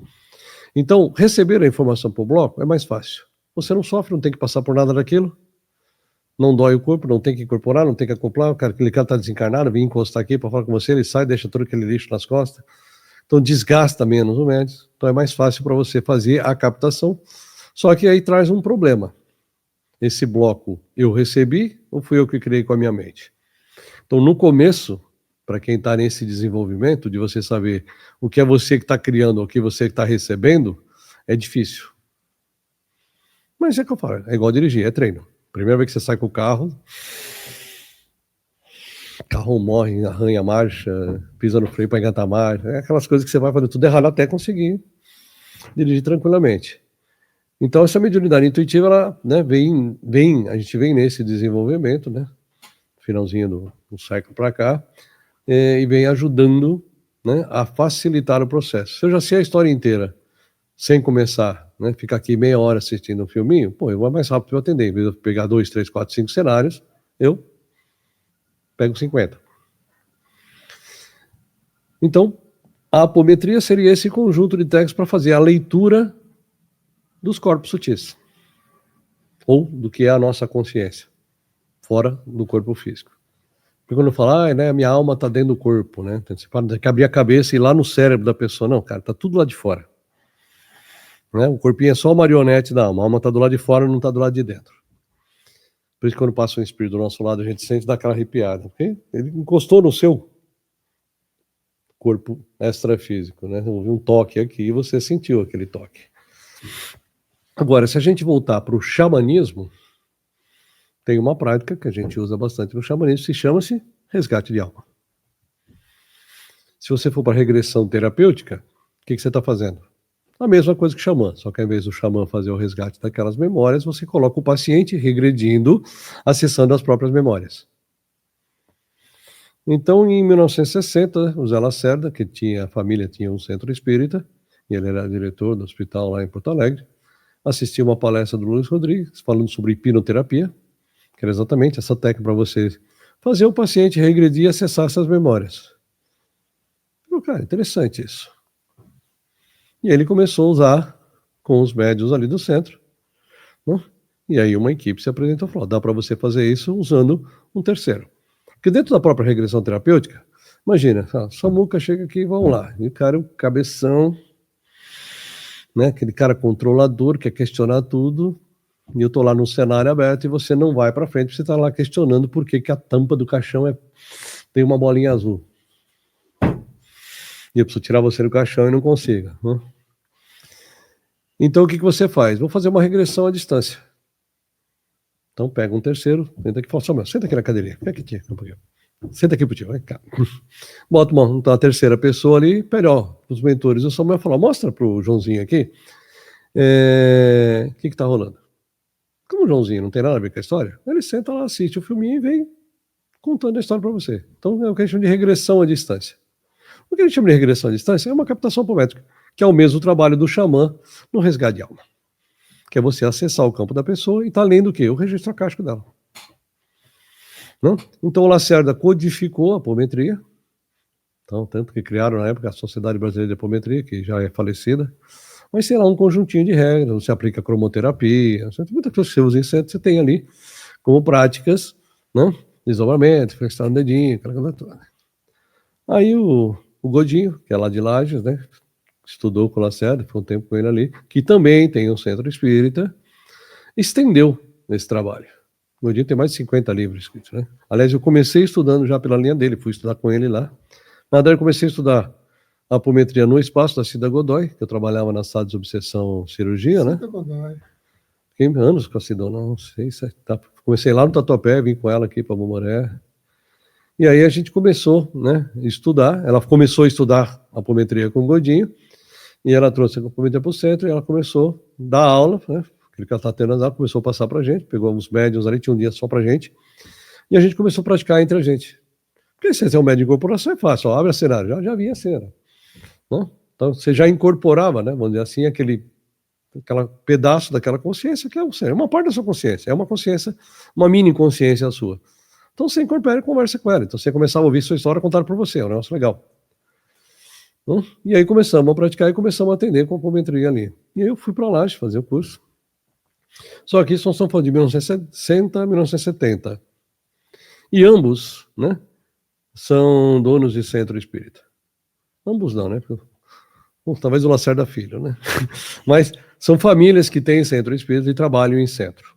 Então, receber a informação por bloco é mais fácil. Você não sofre, não tem que passar por nada daquilo. Não dói o corpo, não tem que incorporar, não tem que acoplar. Aquele cara está desencarnado, vem encostar aqui para falar com você, ele sai, deixa todo aquele lixo nas costas. Então, desgasta menos o médico. Então, é mais fácil para você fazer a captação. Só que aí traz um problema. Esse bloco eu recebi ou fui eu que criei com a minha mente? Então, no começo, para quem está nesse desenvolvimento, de você saber o que é você que está criando, o que você está recebendo, é difícil. Mas é que eu falo, é igual dirigir, é treino. Primeira vez que você sai com o carro morre, arranha a marcha, pisa no freio para engatar a marcha, é aquelas coisas que você vai fazer tudo errado até conseguir dirigir tranquilamente. Então, essa mediunidade intuitiva, ela, né, a gente vem nesse desenvolvimento, né, finalzinho do século para cá, e vem ajudando, né, a facilitar o processo. Se eu já sei a história inteira, sem começar, né, ficar aqui meia hora assistindo um filminho, pô, eu vou mais rápido para eu atender. Em vez de eu pegar 2, 3, 4, 5 cenários, eu pego 50. Então, a apometria seria esse conjunto de técnicas para fazer a leitura dos corpos sutis, ou do que é a nossa consciência, fora do corpo físico. Porque quando fala, né, minha alma está dentro do corpo, né? Você tem que abrir a cabeça e ir lá no cérebro da pessoa. Não, cara, está tudo lá de fora. Né? O corpinho é só a marionete da alma. A alma está do lado de fora, não está do lado de dentro. Por isso que quando passa um espírito do nosso lado, a gente sente daquela arrepiada. Porque ele encostou no seu corpo extrafísico, né? Houve um toque aqui e você sentiu aquele toque. Agora, se a gente voltar para o xamanismo, tem uma prática que a gente usa bastante no xamanismo, que chama-se resgate de alma. Se você for para regressão terapêutica, o que você está fazendo? A mesma coisa que o xamã, só que ao invés do xamã fazer o resgate daquelas memórias, você coloca o paciente regredindo, acessando as próprias memórias. Então, em 1960, o Zé Lacerda, a família tinha um centro espírita, e ele era diretor do hospital lá em Porto Alegre, assistiu uma palestra do Luiz Rodrigues, falando sobre hipnoterapia, que era exatamente essa técnica para você fazer o paciente regredir e acessar essas memórias. Cara, interessante isso. E ele começou a usar com os médiuns ali do centro, né? E aí uma equipe se apresentou e falou, dá para você fazer isso usando um terceiro. Porque dentro da própria regressão terapêutica, imagina, Samuca chega aqui, vamos lá, e o cara, o cabeção, né, aquele cara controlador, quer questionar tudo, e eu tô lá no cenário aberto e você não vai para frente, você tá lá questionando por que a tampa do caixão tem uma bolinha azul. E eu preciso tirar você do caixão e não consigo, né? Então, o que você faz? Vou fazer uma regressão à distância. Então, pega um terceiro, senta aqui e fala, Samuel, senta aqui na cadeirinha. Vem aqui, tia, um pouquinho. Senta aqui pro tio, vem cá. Bota uma terceira pessoa ali, pede, os mentores. O Samuel fala, mostra pro Joãozinho aqui o que tá rolando. Como o Joãozinho não tem nada a ver com a história, ele senta lá, assiste o filminho e vem contando a história para você. Então, é o que a gente chama de regressão à distância. O que a gente chama de regressão à distância é uma captação apométrica, que é o mesmo trabalho do xamã no resgate de alma. Que é você acessar o campo da pessoa e tá lendo o quê? O registro acástico dela. Não? Então o Lacerda codificou a apometria, então, tanto que criaram na época a Sociedade Brasileira de Apometria, que já é falecida, mas sei lá, um conjuntinho de regras, você aplica cromoterapia, muita coisa que você usa em centro, você tem ali como práticas, né, desdobramento, flexão no dedinho, aquela coisa toda. Aí o Godinho, que é lá de Lages, né? Estudou com o Lacerda, ficou um tempo com ele ali, que também tem um centro espírita, estendeu esse trabalho. O Godinho tem mais de 50 livros escritos, né? Aliás, eu comecei estudando já pela linha dele, fui estudar com ele lá. Na verdade, eu comecei a estudar apometria no espaço da Cida Godoy, que eu trabalhava na sala de obsessão cirurgia, né? Cida Godoy. Fiquei anos com a Cida, não sei se tá. Comecei lá no Tatuapé, vim com ela aqui para Momoré. E aí a gente começou, né, a estudar. Ela começou a estudar apometria com o Godinho, e ela trouxe a apometria para o centro, e ela começou a dar aula, né? Aquele que ela está tendo, começou a passar para a gente, pegou uns médiums ali, tinha um dia só para a gente, e a gente começou a praticar entre a gente. Porque se você é um médium de incorporação é fácil, ó, abre a cena, já vinha a cena. Né? Então você já incorporava, né, vamos dizer assim, aquele pedaço daquela consciência que é uma parte da sua consciência, é uma consciência, uma mini consciência sua. Então você incorpora e conversa com ela. Então você começava a ouvir sua história contada por você, é um negócio legal. E aí começamos a praticar e começamos a atender com a apometria ali. E aí eu fui para lá fazer o curso. Só que isso nós estamos falando de 1960 a 1970. E ambos, né, são donos de centro espírita. Ambos não, né? Talvez o Lacerda Filho, né? Mas são famílias que têm centro espírita e trabalham em centro.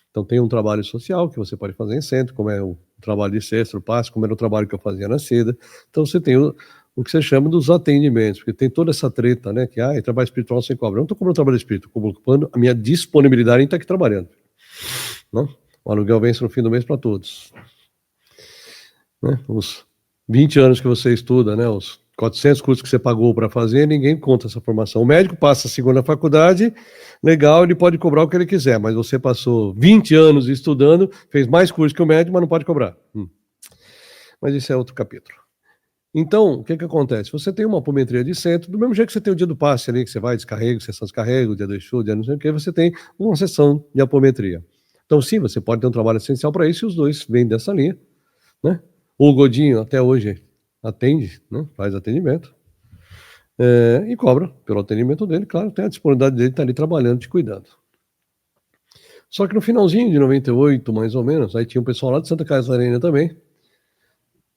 Então tem um trabalho social que você pode fazer em centro, como é o trabalho de sexta, o passe, como era o trabalho que eu fazia na Cida. Então você tem o que você chama dos atendimentos, porque tem toda essa treta, né? Que trabalho espiritual sem cobra. Eu não estou cobrando trabalho espírita, estou colocando a minha disponibilidade em estar aqui trabalhando. Não? O aluguel vence no fim do mês para todos. Né? Os 20 anos que você estuda, né? Os 400 cursos que você pagou para fazer, ninguém conta essa formação. O médico passa a segunda faculdade, legal, ele pode cobrar o que ele quiser, mas você passou 20 anos estudando, fez mais curso que o médico, mas não pode cobrar. Mas isso é outro capítulo. Então, o que acontece? Você tem uma apometria de centro, do mesmo jeito que você tem o dia do passe ali, que você vai, descarrega, sessão descarrega, o dia do show, o dia não sei o que, você tem uma sessão de apometria. Então, sim, você pode ter um trabalho essencial para isso, e os dois vêm dessa linha, né? O Godinho, até hoje, atende, né? Faz atendimento, e cobra pelo atendimento dele, claro, tem a disponibilidade dele, está ali trabalhando, te cuidando. Só que no finalzinho de 98, mais ou menos, aí tinha um pessoal lá de Santa Catarina também,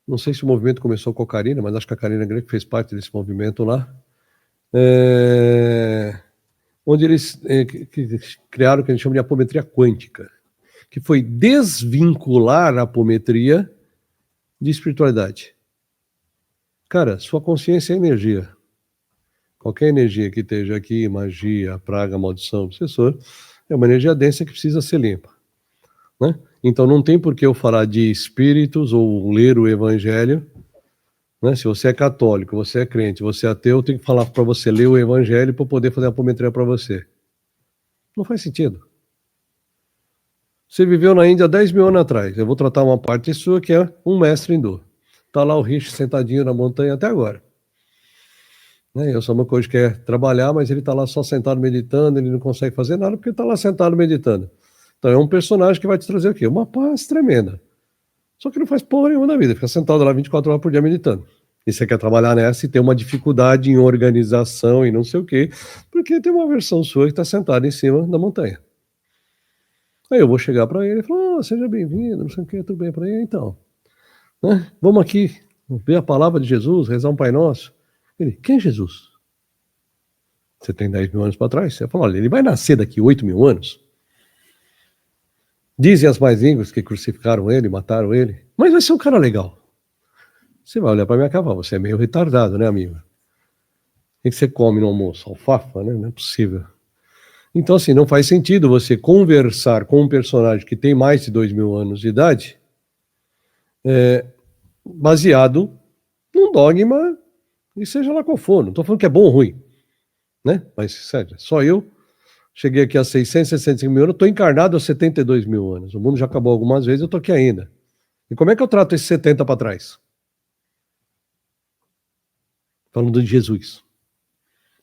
não sei se o movimento começou com a Karina, mas acho que a Karina Greco fez parte desse movimento lá, onde eles criaram o que a gente chama de apometria quântica, que foi desvincular a apometria de espiritualidade. Cara, sua consciência é energia. Qualquer energia que esteja aqui, magia, praga, maldição, obsessor, é uma energia densa que precisa ser limpa. Né? Então não tem por que eu falar de espíritos ou ler o evangelho. Né? Se você é católico, você é crente, você é ateu, eu tenho que falar para você ler o evangelho para poder fazer a apometria para você. Não faz sentido. Você viveu na Índia 10 mil anos atrás. Eu vou tratar uma parte sua que é um mestre hindu. Está lá o Rishi sentadinho na montanha até agora. Eu sou uma coisa que quer trabalhar, mas ele está lá só sentado meditando, ele não consegue fazer nada porque está lá sentado meditando. Então é um personagem que vai te trazer o quê? Uma paz tremenda. Só que não faz porra nenhuma da vida, fica sentado lá 24 horas por dia meditando. E você quer trabalhar nessa e ter uma dificuldade em organização e não sei o quê, porque tem uma versão sua que está sentada em cima da montanha. Aí eu vou chegar para ele e falar, seja bem-vindo, não sei o quê, tudo bem para ele, então. Né? Vamos aqui ver a palavra de Jesus, rezar um Pai Nosso. Ele, quem é Jesus? Você tem 10 mil anos para trás? Você fala, olha, ele vai nascer daqui 8 mil anos. Dizem as mais línguas que crucificaram ele, mataram ele, mas vai ser um cara legal. Você vai olhar para minha cara, você é meio retardado, né, amigo? O que você come no almoço? Alfafa, né? Não é possível. Então, assim, não faz sentido você conversar com um personagem que tem mais de 2 mil anos de idade, baseado num dogma, e seja lá qual for. Não estou falando que é bom ou ruim, né? Mas, sério, só eu cheguei aqui a 665 mil anos, estou encarnado há 72 mil anos. O mundo já acabou algumas vezes, eu estou aqui ainda. E como é que eu trato esses 70 para trás? Falando de Jesus.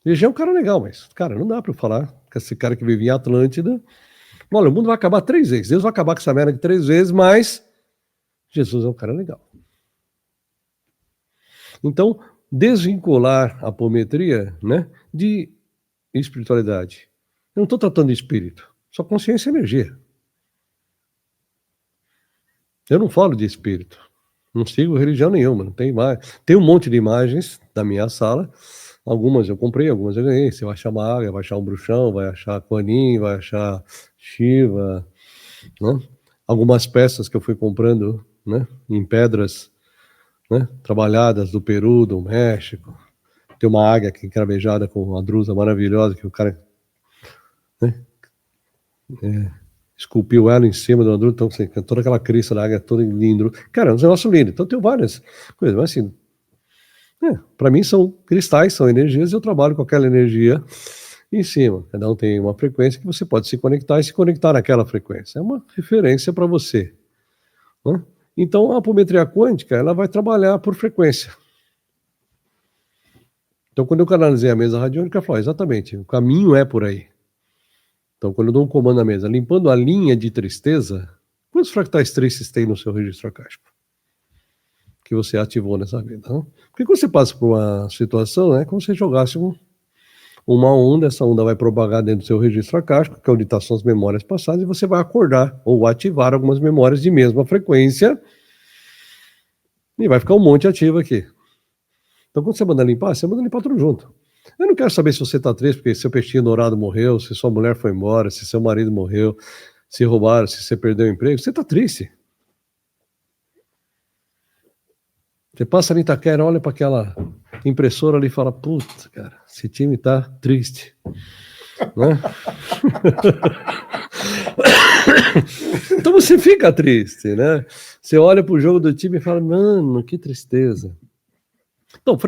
Jesus é um cara legal, mas, cara, não dá para eu falar com esse cara que vive em Atlântida. Olha, o mundo vai acabar 3 vezes. Deus vai acabar com essa merda de 3 vezes, mas Jesus é um cara legal. Então, desvincular a apometria, né, de espiritualidade. Eu não estou tratando de espírito. Só consciência e energia. Eu não falo de espírito. Não sigo religião nenhuma. Não tem mais. Tem um monte de imagens da minha sala. Algumas eu comprei, algumas eu ganhei. Você vai achar uma águia, vai achar um bruxão, vai achar Kuan-Yin, vai achar Shiva, né? Algumas peças que eu fui comprando, né, em pedras, né, trabalhadas do Peru, do México. Tem uma águia aqui encravejada com uma drusa maravilhosa que o cara, né, esculpiu ela em cima do drusa, então assim, toda aquela crista da águia toda lindo. Cara, é um negócio lindo. Então tem várias coisas, mas assim, para mim são cristais, são energias, e eu trabalho com aquela energia em cima. Cada um tem uma frequência que você pode se conectar e se conectar naquela frequência. É uma referência para você, né? Então a apometria quântica, ela vai trabalhar por frequência. Então quando eu canalizei a mesa radiônica, eu falei, exatamente, o caminho é por aí. Então quando eu dou um comando na mesa, limpando a linha de tristeza, quantos fractais tristes tem no seu registro akáshico que você ativou nessa vida? Não? Porque quando você passa por uma situação, é como se você jogasse uma onda, essa onda vai propagar dentro do seu registro akáshico, que é onde estão suas memórias passadas, e você vai acordar ou ativar algumas memórias de mesma frequência, e vai ficar um monte ativo aqui. Então quando você manda limpar tudo junto. Eu não quero saber se você está triste porque seu peixinho dourado morreu, se sua mulher foi embora, se seu marido morreu, se roubaram, se você perdeu o emprego. Você está triste. Você passa ali em Itaquera, olha para aquela impressora ali e fala, puta, cara, esse time tá triste. Né? Então você fica triste, né? Você olha pro jogo do time e fala, mano, que tristeza. Então,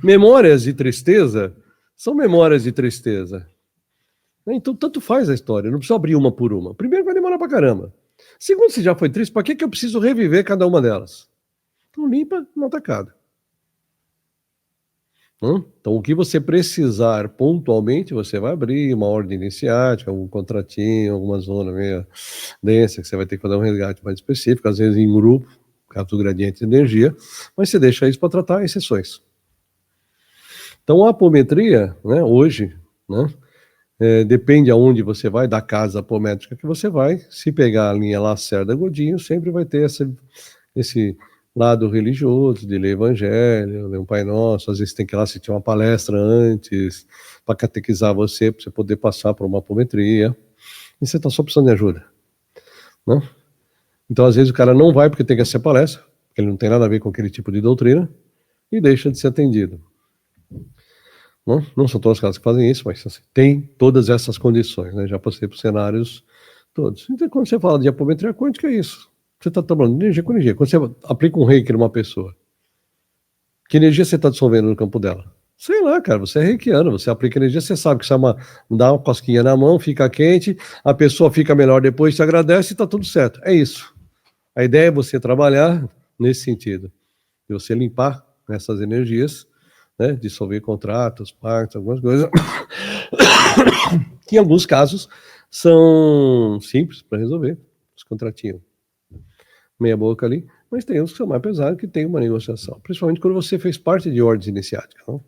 memórias de tristeza são memórias de tristeza. Então, tanto faz a história, não precisa abrir uma por uma. Primeiro, vai demorar pra caramba. Segundo, se já foi triste, para que eu preciso reviver cada uma delas? Então, limpa no atacado. Então, o que você precisar pontualmente, você vai abrir uma ordem iniciática, um contratinho, alguma zona meio densa, que você vai ter que fazer um resgate mais específico, às vezes em grupo, por causa do gradiente de energia, mas você deixa isso para tratar exceções. Então, a apometria, né, hoje, né, depende aonde você vai, da casa apométrica que você vai. Se pegar a linha Lacerda Godinho, sempre vai ter esse lado religioso, de ler evangelho, ler um Pai Nosso, às vezes tem que ir lá assistir uma palestra antes, para catequizar você, para você poder passar por uma apometria, e você está só precisando de ajuda, né? Então, às vezes, o cara não vai porque tem que assistir a palestra, porque ele não tem nada a ver com aquele tipo de doutrina, e deixa de ser atendido. Não são todas as casas que fazem isso, mas assim, tem todas essas condições, né? Já passei por cenários todos. Então, quando você fala de apometria quântica, é isso. Você está trabalhando energia com energia. Quando você aplica um reiki numa pessoa, que energia você está dissolvendo no campo dela? Sei lá, cara, você é reikiano, você aplica energia, você sabe que você dá uma cosquinha na mão, fica quente, a pessoa fica melhor depois, te agradece e está tudo certo. É isso. A ideia é você trabalhar nesse sentido, de você limpar essas energias, né, dissolver contratos, pactos, algumas coisas, que em alguns casos são simples para resolver, os contratinhos meia boca ali, mas tem uns que são mais pesados, que tem uma negociação, principalmente quando você fez parte de ordens iniciáticas. Não?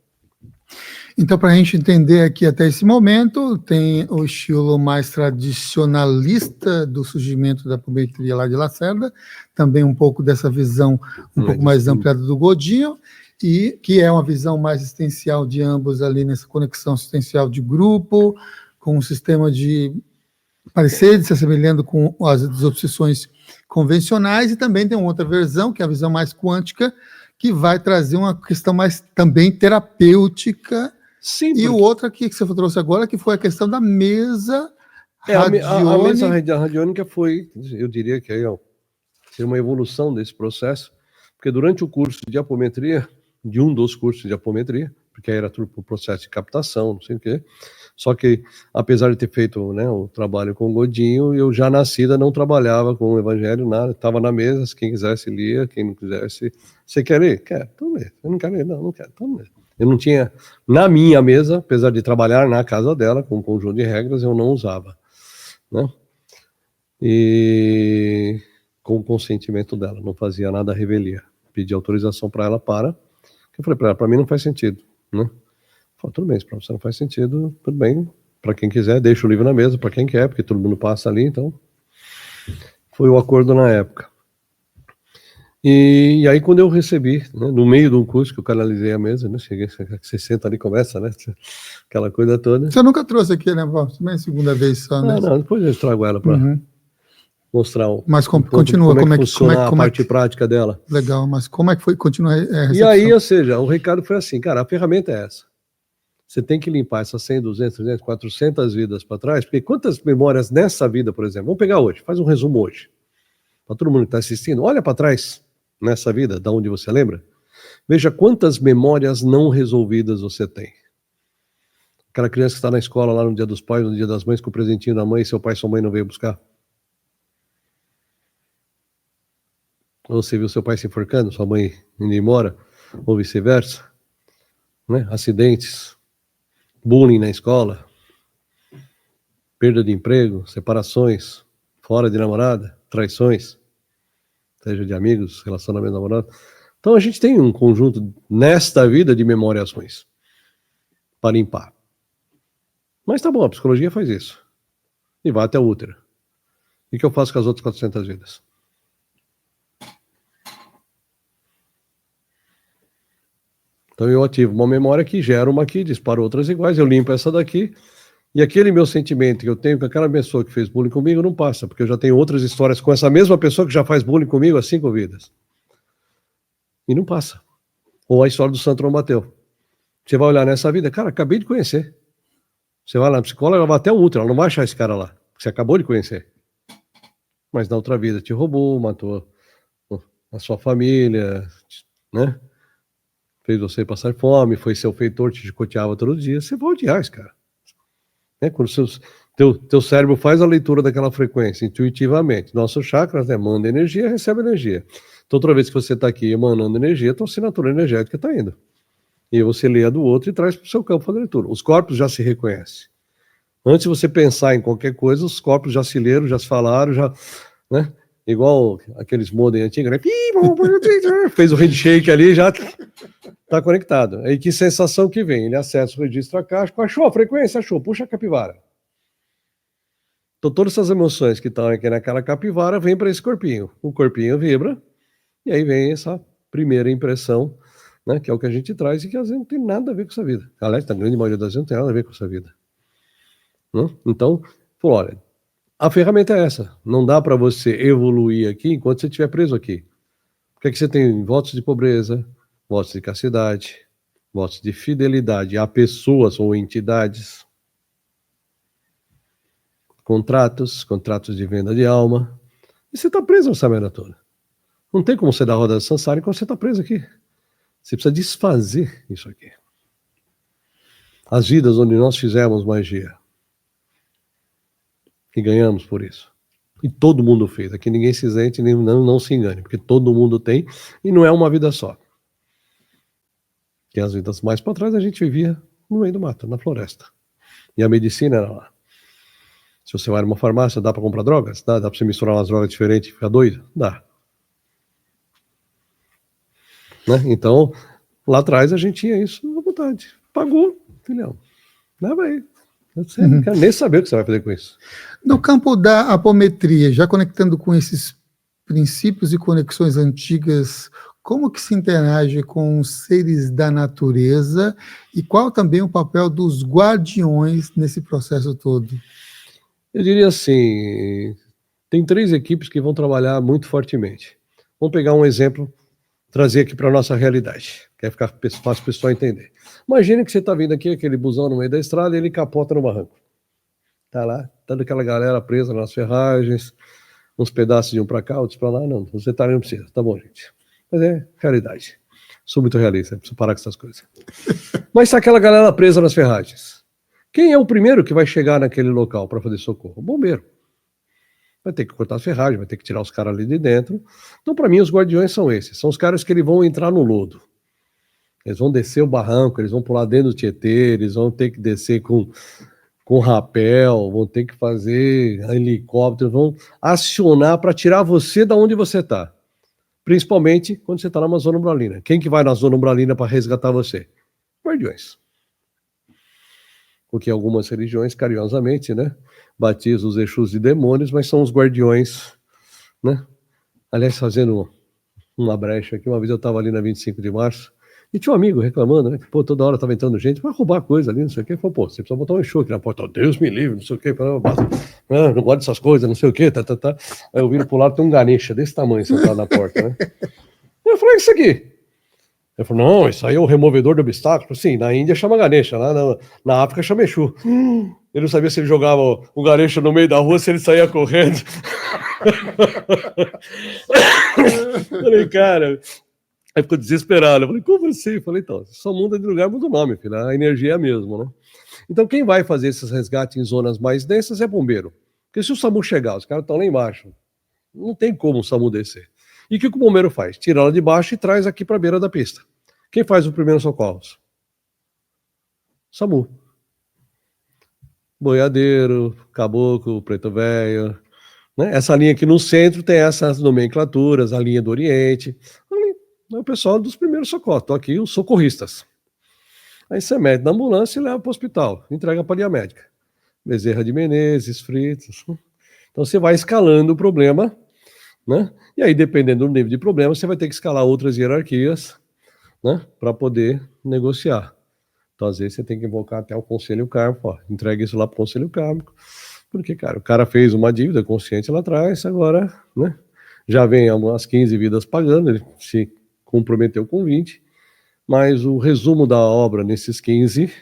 Então, para a gente entender aqui até esse momento, tem o estilo mais tradicionalista do surgimento da apometria lá de Lacerda, também um pouco dessa visão um pouco mais ampliada do Godinho, e que é uma visão mais existencial de ambos ali nessa conexão existencial de grupo, com um sistema de parecer se assemelhando com as obsessões convencionais, e também tem uma outra versão, que é a visão mais quântica, que vai trazer uma questão mais também terapêutica. Sim, e o outro aqui que você trouxe agora, que foi a questão da mesa radiônica. A mesa radiônica foi, eu diria que é uma evolução desse processo, porque durante o curso de apometria, de um dos cursos de apometria, porque aí era tudo por processo de captação, não sei o quê, só que, apesar de ter feito, né, o trabalho com o Godinho, eu já nascida não trabalhava com o evangelho, nada, estava na mesa, quem quisesse lia, quem não quisesse, você quer ler? Quer, então lê. Eu não quero ler, não quero, então lê. Eu não tinha, na minha mesa, apesar de trabalhar na casa dela, com um conjunto de regras, eu não usava, né? E com o consentimento dela, não fazia nada à revelia. Pedi autorização para ela eu falei para ela, para mim não faz sentido, né? Falei, tudo bem, se para você não faz sentido, tudo bem, para quem quiser, deixa o livro na mesa, para quem quer, porque todo mundo passa ali, então foi o acordo na época. E aí, quando eu recebi, né, no meio de um curso que eu canalizei a mesa, né, cheguei, você senta ali e começa, né, aquela coisa toda. Você nunca trouxe aqui, né, Val? Também é a segunda vez só, né? Não, depois eu trago ela para mostrar Mas um pouco continua, como é que funciona a parte prática dela. Legal, mas como é que foi? Continua a recepção. E aí, ou seja, o recado foi assim, cara, a ferramenta é essa. Você tem que limpar essas 100, 200, 300, 400 vidas para trás, porque quantas memórias nessa vida, por exemplo, vamos pegar hoje, faz um resumo hoje. Para todo mundo que está assistindo, olha para trás nessa vida, da onde você lembra. Veja quantas memórias não resolvidas você tem. Aquela criança que está na escola lá no dia dos pais, no dia das mães, com o presentinho da mãe, e seu pai e sua mãe não veio buscar. Ou você viu seu pai se enforcando, sua mãe indo embora, ou vice-versa. Né? Acidentes, bullying na escola, perda de emprego, separações, fora de namorada, traições, seja de amigos, relacionamento namorado. Então a gente tem um conjunto nesta vida de memórias ruins para limpar. Mas tá bom, a psicologia faz isso. E vai até o útero. E o que eu faço com as outras 400 vidas? Então eu ativo uma memória que gera uma aqui, disparo outras iguais, eu limpo essa daqui, e aquele meu sentimento que eu tenho com aquela pessoa que fez bullying comigo não passa, porque eu já tenho outras histórias com essa mesma pessoa que já faz bullying comigo há 5 vidas. E não passa. Ou a história do Santo não bateu. Você vai olhar nessa vida, cara, acabei de conhecer. Você vai lá na psicóloga, ela vai até o útero, ela não vai achar esse cara lá, que você acabou de conhecer. Mas na outra vida te roubou, matou a sua família, né? Fez você passar fome, foi seu feitor, te chicoteava todo dia, você vai odiar esse cara. Né? Quando teu cérebro faz a leitura daquela frequência intuitivamente, nossos chakras, né, manda energia, recebe energia. Então, toda vez que você está aqui emanando energia, tua assinatura energética está indo. E você lê a do outro e traz para o seu campo fazer leitura. Os corpos já se reconhecem. Antes de você pensar em qualquer coisa, os corpos já se leram, já se falaram, já, né? Igual aqueles modem antigos, né? Fez o handshake ali, já está conectado. Aí que sensação que vem? Ele acessa o registro acástico, achou a frequência, achou, puxa a capivara. Então todas essas emoções que estão aqui naquela capivara vêm para esse corpinho. O corpinho vibra, e aí vem essa primeira impressão, né, que é o que a gente traz e que às vezes não tem nada a ver com essa vida. Aliás, a grande maioria das vezes não tem nada a ver com essa vida. Né? Então, falou, olha, a ferramenta é essa. Não dá para você evoluir aqui enquanto você estiver preso aqui. Porque aqui você tem votos de pobreza, votos de castidade, votos de fidelidade a pessoas ou entidades, contratos de venda de alma. E você está preso nessa merda toda. Não tem como você dar a roda de Sansara enquanto você está preso aqui. Você precisa desfazer isso aqui. As vidas onde nós fizemos magia e ganhamos por isso. E todo mundo fez. Aqui ninguém se isente, nem não se engane, porque todo mundo tem e não é uma vida só. Que as vidas mais para trás a gente vivia no meio do mato, na floresta. E a medicina era lá. Se você vai numa farmácia, dá para comprar drogas? Dá para você misturar umas drogas diferentes e ficar doido? Dá. Né? Então, lá atrás a gente tinha isso à vontade. Pagou, filhão. Leva aí. Você não quer nem saber o que você vai fazer com isso. No campo da apometria, já conectando com esses princípios e conexões antigas, como que se interage com os seres da natureza e qual também o papel dos guardiões nesse processo todo? Eu diria assim, tem 3 equipes que vão trabalhar muito fortemente. Vamos pegar um exemplo, trazer aqui para a nossa realidade, que vai ficar fácil para o pessoal entender. Imagina que você está vindo aqui, aquele busão no meio da estrada e ele capota no barranco. Tá lá, toda aquela galera presa nas ferragens, uns pedaços de um para cá, outros para lá. Não, você tá, não precisa. Tá bom, gente. Mas é realidade. Sou muito realista, preciso parar com essas coisas. Mas tá aquela galera presa nas ferragens. Quem é o primeiro que vai chegar naquele local para fazer socorro? O bombeiro. Vai ter que cortar as ferragens, vai ter que tirar os caras ali de dentro. Então, para mim, os guardiões são esses. São os caras que eles vão entrar no lodo. Eles vão descer o barranco, eles vão pular dentro do Tietê, eles vão ter que descer com rapel, vão ter que fazer helicóptero, vão acionar para tirar você da onde você está. Principalmente quando você está numa zona umbralina. Quem que vai na zona umbralina para resgatar você? Guardiões. Porque algumas religiões, carinhosamente, né, batizam os Exus de demônios, mas são os guardiões, né? Aliás, fazendo uma brecha aqui. Uma vez eu estava ali na 25 de março e tinha um amigo reclamando, né? Que, pô, toda hora tava entrando gente, vai roubar coisa ali, não sei o quê. Ele falou, pô, você precisa botar um show aqui na porta. Deus me livre, não sei o quê. Não gosto dessas coisas, não sei o quê. Aí eu viro pro lado, tem um Ganesha desse tamanho sentado na porta, né? Eu falei, isso aqui. Ele falou, não, isso aí é o removedor de obstáculos. Sim, na Índia chama Ganesha, lá na África chama Exu. Ele não sabia se ele jogava o Ganesha no meio da rua, se ele saía correndo. Falei, cara... Aí ficou desesperado. Eu falei, como assim? Eu falei, então, só muda de lugar, muda o nome, filho. A energia é a mesma, né? Então, quem vai fazer esses resgates em zonas mais densas é bombeiro. Porque se o SAMU chegar, os caras estão lá embaixo, não tem como o SAMU descer. E o que o bombeiro faz? Tira ela de baixo e traz aqui para a beira da pista. Quem faz o primeiro socorros? SAMU. Boiadeiro, caboclo, preto velho. Né? Essa linha aqui no centro tem essas nomenclaturas, a linha do Oriente. É o pessoal dos primeiros socorros. Estão aqui os socorristas. Aí você mete na ambulância e leva para o hospital. Entrega para a linha médica. Bezerra de Menezes, Fritos. Então você vai escalando o problema, né? E aí, dependendo do nível de problema, você vai ter que escalar outras hierarquias, né? Para poder negociar. Então, às vezes, você tem que invocar até o conselho kármico. Ó, entrega isso lá para o conselho kármico. Porque, cara, o cara fez uma dívida consciente lá atrás, agora, né? Já vem umas 15 vidas pagando, ele se comprometeu com 20, mas o resumo da obra nesses 15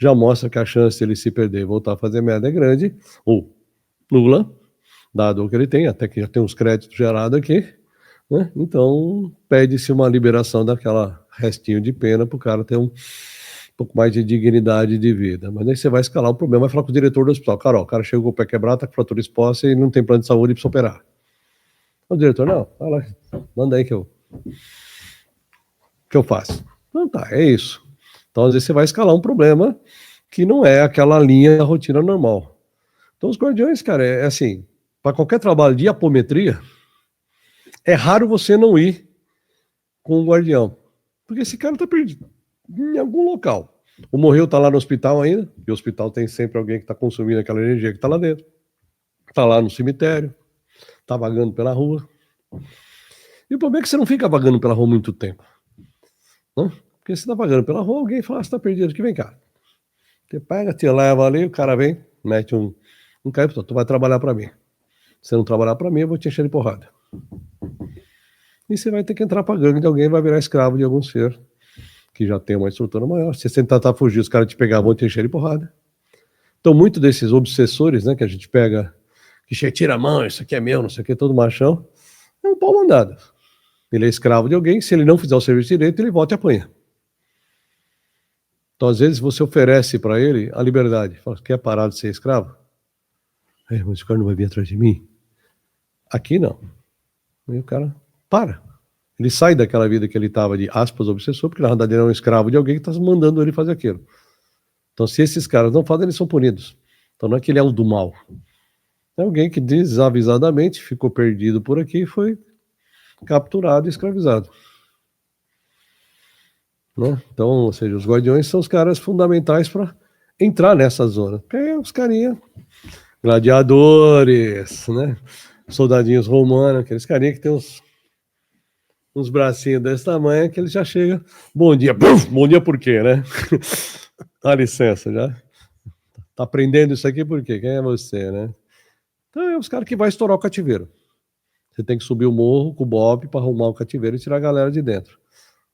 já mostra que a chance de ele se perder e voltar a fazer merda é grande, ou nula, dado o que ele tem, até que já tem uns créditos gerados aqui, né? Então pede-se uma liberação daquela restinho de pena para o cara ter um pouco mais de dignidade de vida. Mas aí você vai escalar o problema, vai falar com o diretor do hospital, cara, ó, o cara chegou com o pé quebrado, tá com fratura exposta e não tem plano de saúde e precisa operar. O diretor, não, fala, manda aí que eu faço. Então tá, é isso. Então às vezes você vai escalar um problema que não é aquela linha da rotina normal. Então os guardiões, cara, é assim, para qualquer trabalho de apometria, é raro você não ir com o guardião, porque esse cara tá perdido em algum local. O morreu tá lá no hospital ainda, e o hospital tem sempre alguém que tá consumindo aquela energia que tá lá dentro. Tá lá no cemitério, tá vagando pela rua. E o problema é que você não fica vagando pela rua muito tempo. Não? Porque você tá vagando pela rua, alguém fala, você tá perdido aqui, vem cá. Você pega, te leva ali, o cara vem, mete um cara, tu vai trabalhar para mim. Se você não trabalhar para mim, eu vou te encher de porrada. E você vai ter que entrar pra gangue de alguém, vai virar escravo de algum ser que já tem uma estrutura maior. Se você tentar fugir, os caras te pegar, vão te encher de porrada. Então, muito desses obsessores, né, que a gente pega, que tira a mão, isso aqui é meu, não sei o que, todo machão, é um pau mandado. Ele é escravo de alguém, se ele não fizer o serviço direito, ele volta e apanha. Então, às vezes, você oferece para ele a liberdade. Fala, quer parar de ser escravo? Mas o cara não vai vir atrás de mim? Aqui não. Aí o cara para. Ele sai daquela vida que ele estava de aspas obsessor, porque na verdade ele é um escravo de alguém que está mandando ele fazer aquilo. Então, se esses caras não fazem, eles são punidos. Então, não é que ele é o do mal. É alguém que desavisadamente ficou perdido por aqui e foi capturado e escravizado. Né? Então, ou seja, os guardiões são os caras fundamentais para entrar nessa zona. Porque aí os carinha, gladiadores, né? Soldadinhos romanos, aqueles carinha que tem uns bracinhos desse tamanho que ele já chega. Bom dia. Bom dia por quê, né? Dá licença, já. Tá aprendendo isso aqui por quê? Quem é você, né? Então é os caras que vai estourar o cativeiro. Você tem que subir o morro com o Bob para arrumar o cativeiro e tirar a galera de dentro.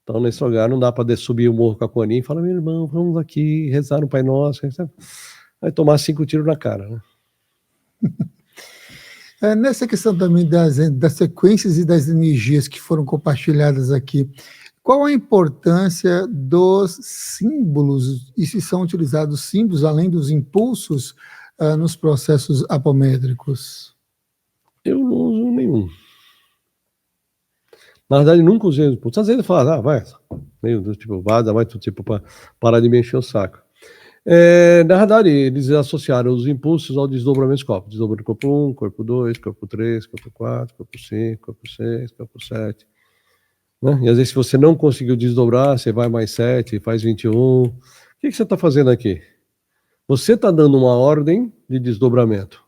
Então, nesse lugar, não dá para subir o morro com a Coninha e falar, meu irmão, vamos aqui rezar no Pai Nosso. Vai tomar 5 tiros na cara, né? Nessa questão também das sequências e das energias que foram compartilhadas aqui, qual a importância dos símbolos e se são utilizados símbolos, além dos impulsos, nos processos apométricos? Eu não uso nenhum. Na verdade, nunca usei impulsos. Às vezes fala, vai, meio do tipo, vaza, vai, tipo, para parar de me encher o saco. Na verdade, eles associaram os impulsos ao desdobramento do corpo. Desdobramento do corpo 1, corpo 2, corpo 3, corpo 4, corpo 5, corpo 6, corpo 7. Né? E às vezes, se você não conseguiu desdobrar, você vai mais 7, faz 21. O que você está fazendo aqui? Você está dando uma ordem de desdobramento.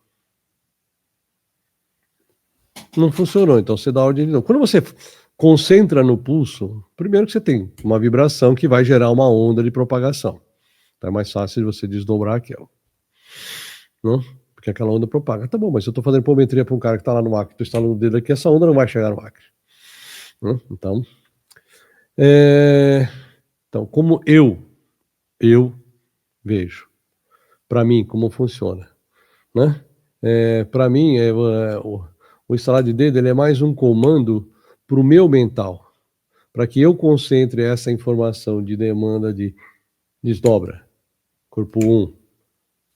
Não funcionou, então você dá a ordem de novo. concentra no pulso, primeiro que você tem uma vibração que vai gerar uma onda de propagação. Então é mais fácil de você desdobrar aquela. Não? Porque aquela onda propaga. Tá bom, mas se eu estou fazendo pometria para um cara que está lá no Acre, estou instalando o dedo aqui, essa onda não vai chegar no Acre. Não? Então, como eu vejo, para mim, como funciona, né? Para mim, o instalar de dedo ele é mais um comando para o meu mental, para que eu concentre essa informação de demanda de desdobra, corpo 1,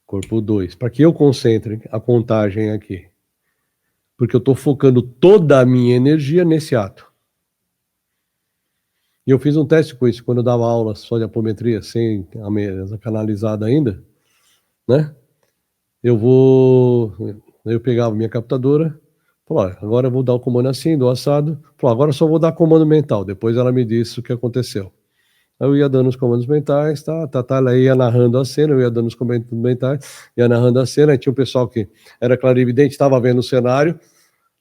corpo 2, para que eu concentre a contagem aqui. Porque eu estou focando toda a minha energia nesse ato. E eu fiz um teste com isso, quando eu dava aula só de apometria, sem a mesa canalizada ainda, né? Eu pegava minha captadora, falava, agora eu vou dar o comando assim, do assado, falava, agora eu só vou dar comando mental, depois ela me disse o que aconteceu. Aí eu ia dando os comandos mentais, ela ia narrando a cena, eu ia dando os comandos mentais, ia narrando a cena, aí tinha um pessoal que era clarividente, estava vendo o cenário,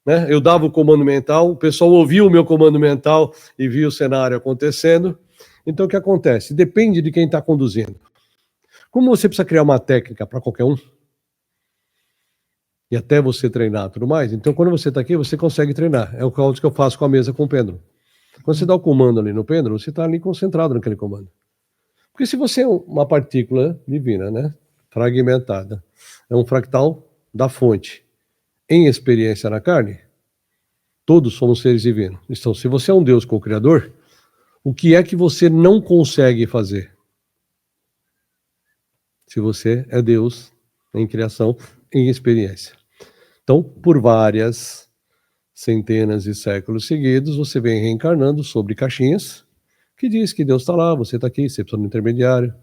né? Eu dava o comando mental, o pessoal ouvia o meu comando mental e via o cenário acontecendo. Então o que acontece? Depende de quem está conduzindo. Como você precisa criar uma técnica para qualquer um, e até você treinar tudo mais, então quando você está aqui, você consegue treinar. É o que eu faço com a mesa com o pêndulo. Quando você dá o comando ali no pêndulo, você está ali concentrado naquele comando. Porque se você é uma partícula divina, né, fragmentada, é um fractal da fonte, em experiência na carne, todos somos seres divinos. Então, se você é um Deus co-criador, o que é que você não consegue fazer? Se você é Deus em criação, em experiência. Então, por várias centenas de séculos seguidos, você vem reencarnando sobre caixinhas, que diz que Deus está lá, você está aqui, você precisa de um intermediário,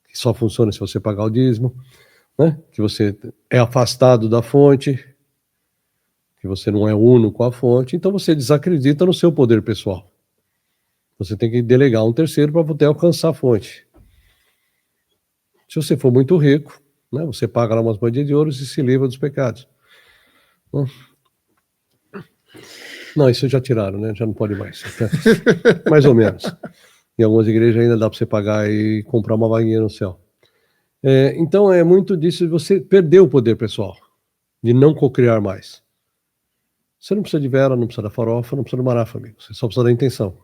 que só funciona se você pagar o dízimo, né? Que você é afastado da fonte, que você não é uno com a fonte, então você desacredita no seu poder pessoal. Você tem que delegar um terceiro para poder alcançar a fonte. Se você for muito rico, né, você paga lá umas moedas de ouro e se livra dos pecados. Não, isso já tiraram, né? Já não pode mais. Mais ou menos. Em algumas igrejas ainda dá para você pagar e comprar uma vaguinha no céu. Então é muito disso de você perder o poder pessoal, de não cocriar mais. Você não precisa de vela, não precisa da farofa, não precisa do marafa, amigo. Você só precisa da intenção.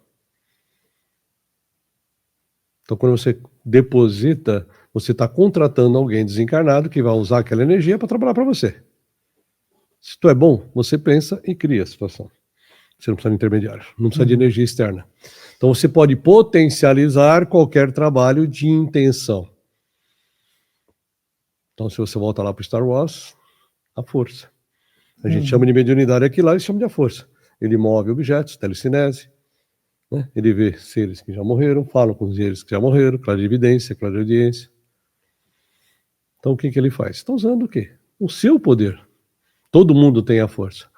Então quando você deposita, você está contratando alguém desencarnado que vai usar aquela energia para trabalhar para você. Se tu é bom, você pensa e cria a situação. Você não precisa de intermediário, não precisa de energia externa. Então você pode potencializar qualquer trabalho de intenção. Então se você volta lá para o Star Wars, a força. A gente chama de mediunidade aqui, lá eles chamam de a força. Ele move objetos, telecinese, né? Ele vê seres que já morreram, fala com os seres que já morreram, clarividência, clareaudiência. Então o que ele faz? Está usando o quê? O seu poder. Todo mundo tem a força.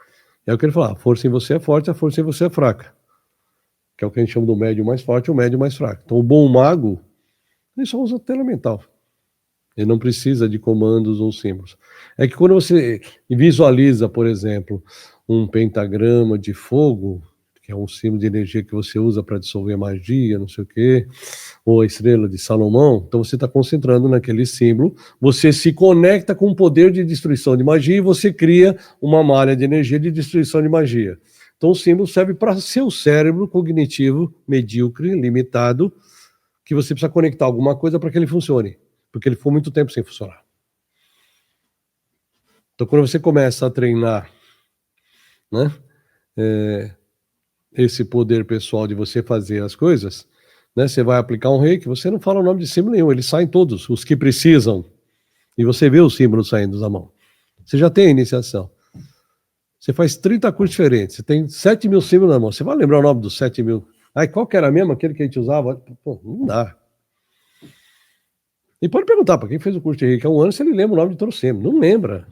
É o que ele fala, a força em você é forte, a força em você é fraca. Que é o que a gente chama do médium mais forte e o médium mais fraco. Então o bom mago, ele só usa telemental. Ele não precisa de comandos ou símbolos. É que quando você visualiza, por exemplo, um pentagrama de fogo, que é um símbolo de energia que você usa para dissolver magia, não sei o quê, ou a estrela de Salomão, então você está concentrando naquele símbolo, você se conecta com o poder de destruição de magia e você cria uma malha de energia de destruição de magia. Então o símbolo serve para seu cérebro cognitivo medíocre, limitado, que você precisa conectar alguma coisa para que ele funcione, porque ele ficou muito tempo sem funcionar. Então quando você começa a treinar, né, esse poder pessoal de você fazer as coisas, né, você vai aplicar um reiki, você não fala o nome de símbolo nenhum, eles saem todos, os que precisam, e você vê os símbolos saindo da mão. Você já tem a iniciação. Você faz 30 cursos diferentes, você tem 7.000 símbolos na mão, você vai lembrar o nome dos 7.000? Ai, qual que era mesmo, aquele que a gente usava? Pô, não dá. E pode perguntar para quem fez o curso de reiki há um ano se ele lembra o nome de todo símbolo. Não lembra.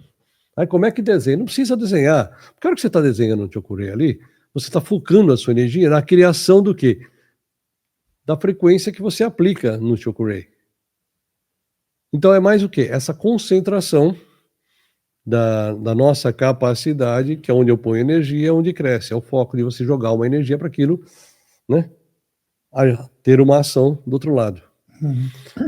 Aí como é que desenha? Não precisa desenhar. Porque a hora que você está desenhando no Chokurei ali, você está focando a sua energia na criação do quê? Da frequência que você aplica no Chokurei. Então é mais o quê? Essa concentração da nossa capacidade, que é onde eu ponho energia, é onde cresce. É o foco de você jogar uma energia para aquilo, né, ter uma ação do outro lado.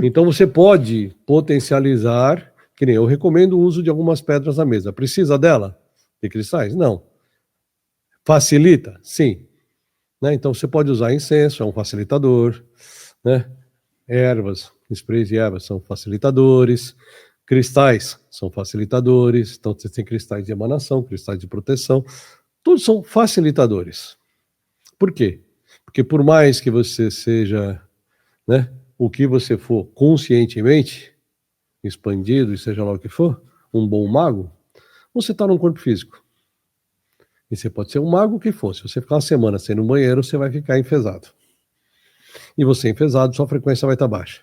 Então você pode potencializar, que nem eu recomendo o uso de algumas pedras na mesa. Precisa dela? De cristais? Não. Facilita? Sim. Né? Então você pode usar incenso, é um facilitador, né? Ervas, sprays de ervas são facilitadores, cristais são facilitadores, então você tem cristais de emanação, cristais de proteção, todos são facilitadores. Por quê? Porque por mais que você seja, né, o que você for conscientemente, expandido, e seja lá o que for, um bom mago, você está num corpo físico. E você pode ser um mago que for. Se você ficar uma semana sem ir no banheiro, você vai ficar enfesado. E você enfesado, sua frequência vai estar baixa.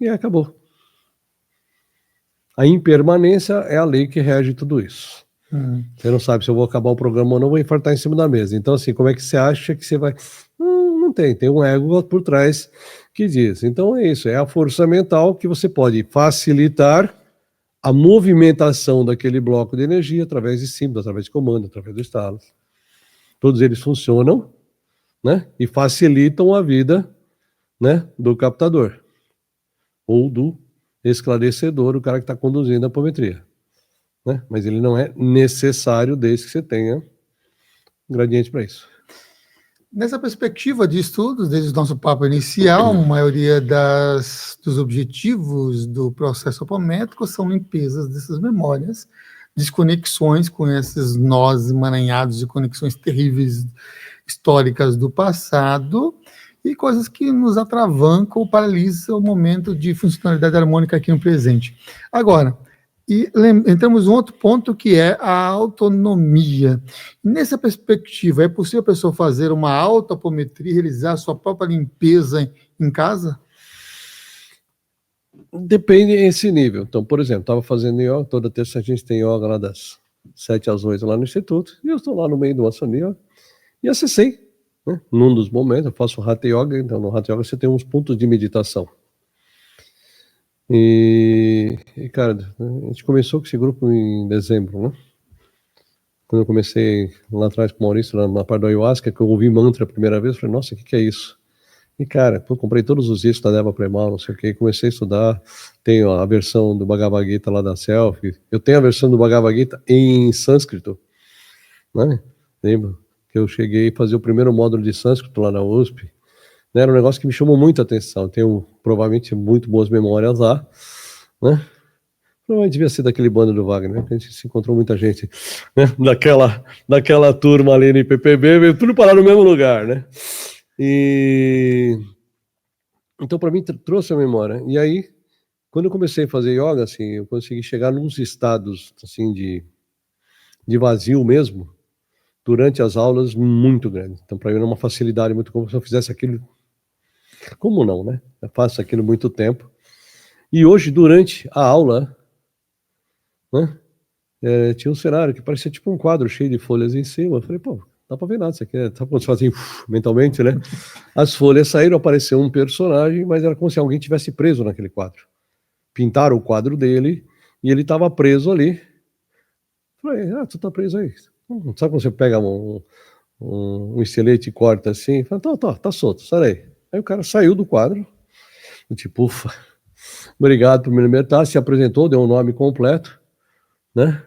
E aí acabou. A impermanência é a lei que rege tudo isso. Você não sabe se eu vou acabar o programa ou não, vou infartar em cima da mesa. Então, assim, como é que você acha que você vai... Não tem. Tem um ego por trás que diz. Então, é isso. É a força mental que você pode facilitar a movimentação daquele bloco de energia através de símbolos, através de comando, através do estalo. Todos eles funcionam, né? E facilitam a vida, né, do captador. Ou do esclarecedor, o cara que está conduzindo a apometria. Né? Mas ele não é necessário desde que você tenha um gradiente para isso. Nessa perspectiva de estudos, desde o nosso papo inicial, a maioria dos objetivos do processo apométrico são limpezas dessas memórias, desconexões com esses nós emaranhados de conexões terríveis históricas do passado e coisas que nos atravancam ou paralisam o momento de funcionalidade harmônica aqui no presente. Agora, entramos em um outro ponto que é a autonomia. Nessa perspectiva, é possível a pessoa fazer uma autoapometria, realizar a sua própria limpeza em casa? Depende desse nível. Então, por exemplo, estava fazendo yoga, toda terça a gente tem yoga lá das 7 às 8 lá no Instituto, e eu estou lá no meio de uma yoga e acessei, né, num dos momentos, eu faço Hatha Yoga, então no Hatha Yoga você tem uns pontos de meditação. E, cara, a gente começou com esse grupo em dezembro, né? Quando eu comecei lá atrás com o Maurício, na parte do Ayahuasca, que eu ouvi mantra a primeira vez, eu falei, nossa, o que é isso? E, cara, eu comprei todos os discos da Deva Premal, não sei o que, comecei a estudar, tenho a versão do Bhagavad Gita lá da Selfie, eu tenho a versão do Bhagavad Gita em sânscrito, né? Lembro que eu cheguei a fazer o primeiro módulo de sânscrito lá na USP, né? Era um negócio que me chamou muita atenção, tenho provavelmente muito boas memórias lá, né? Provavelmente devia ser daquele bando do Wagner, né? A gente se encontrou muita gente, né? daquela turma ali no IPPB, veio tudo parar no mesmo lugar, né? E então para mim trouxe a memória. E aí, quando eu comecei a fazer yoga, assim, eu consegui chegar nos estados assim de vazio mesmo durante as aulas muito grande. Então para mim era uma facilidade muito, como se eu fizesse aquilo. Como não, né? Eu faço aquilo muito tempo. E hoje durante a aula, né, tinha um cenário que parecia tipo um quadro cheio de folhas em cima. Eu falei, pô, dá pra ver nada, isso aqui tá quando você faz assim, mentalmente, né? As folhas saíram, apareceu um personagem, mas era como se alguém tivesse preso naquele quadro. Pintaram o quadro dele e ele tava preso ali. Eu falei, tu tá preso aí. Sabe quando você pega um estilete e corta assim? Fala, tá solto, sai daí. Aí o cara saiu do quadro, tipo, ufa, obrigado por me libertar, se apresentou, deu um nome completo, né?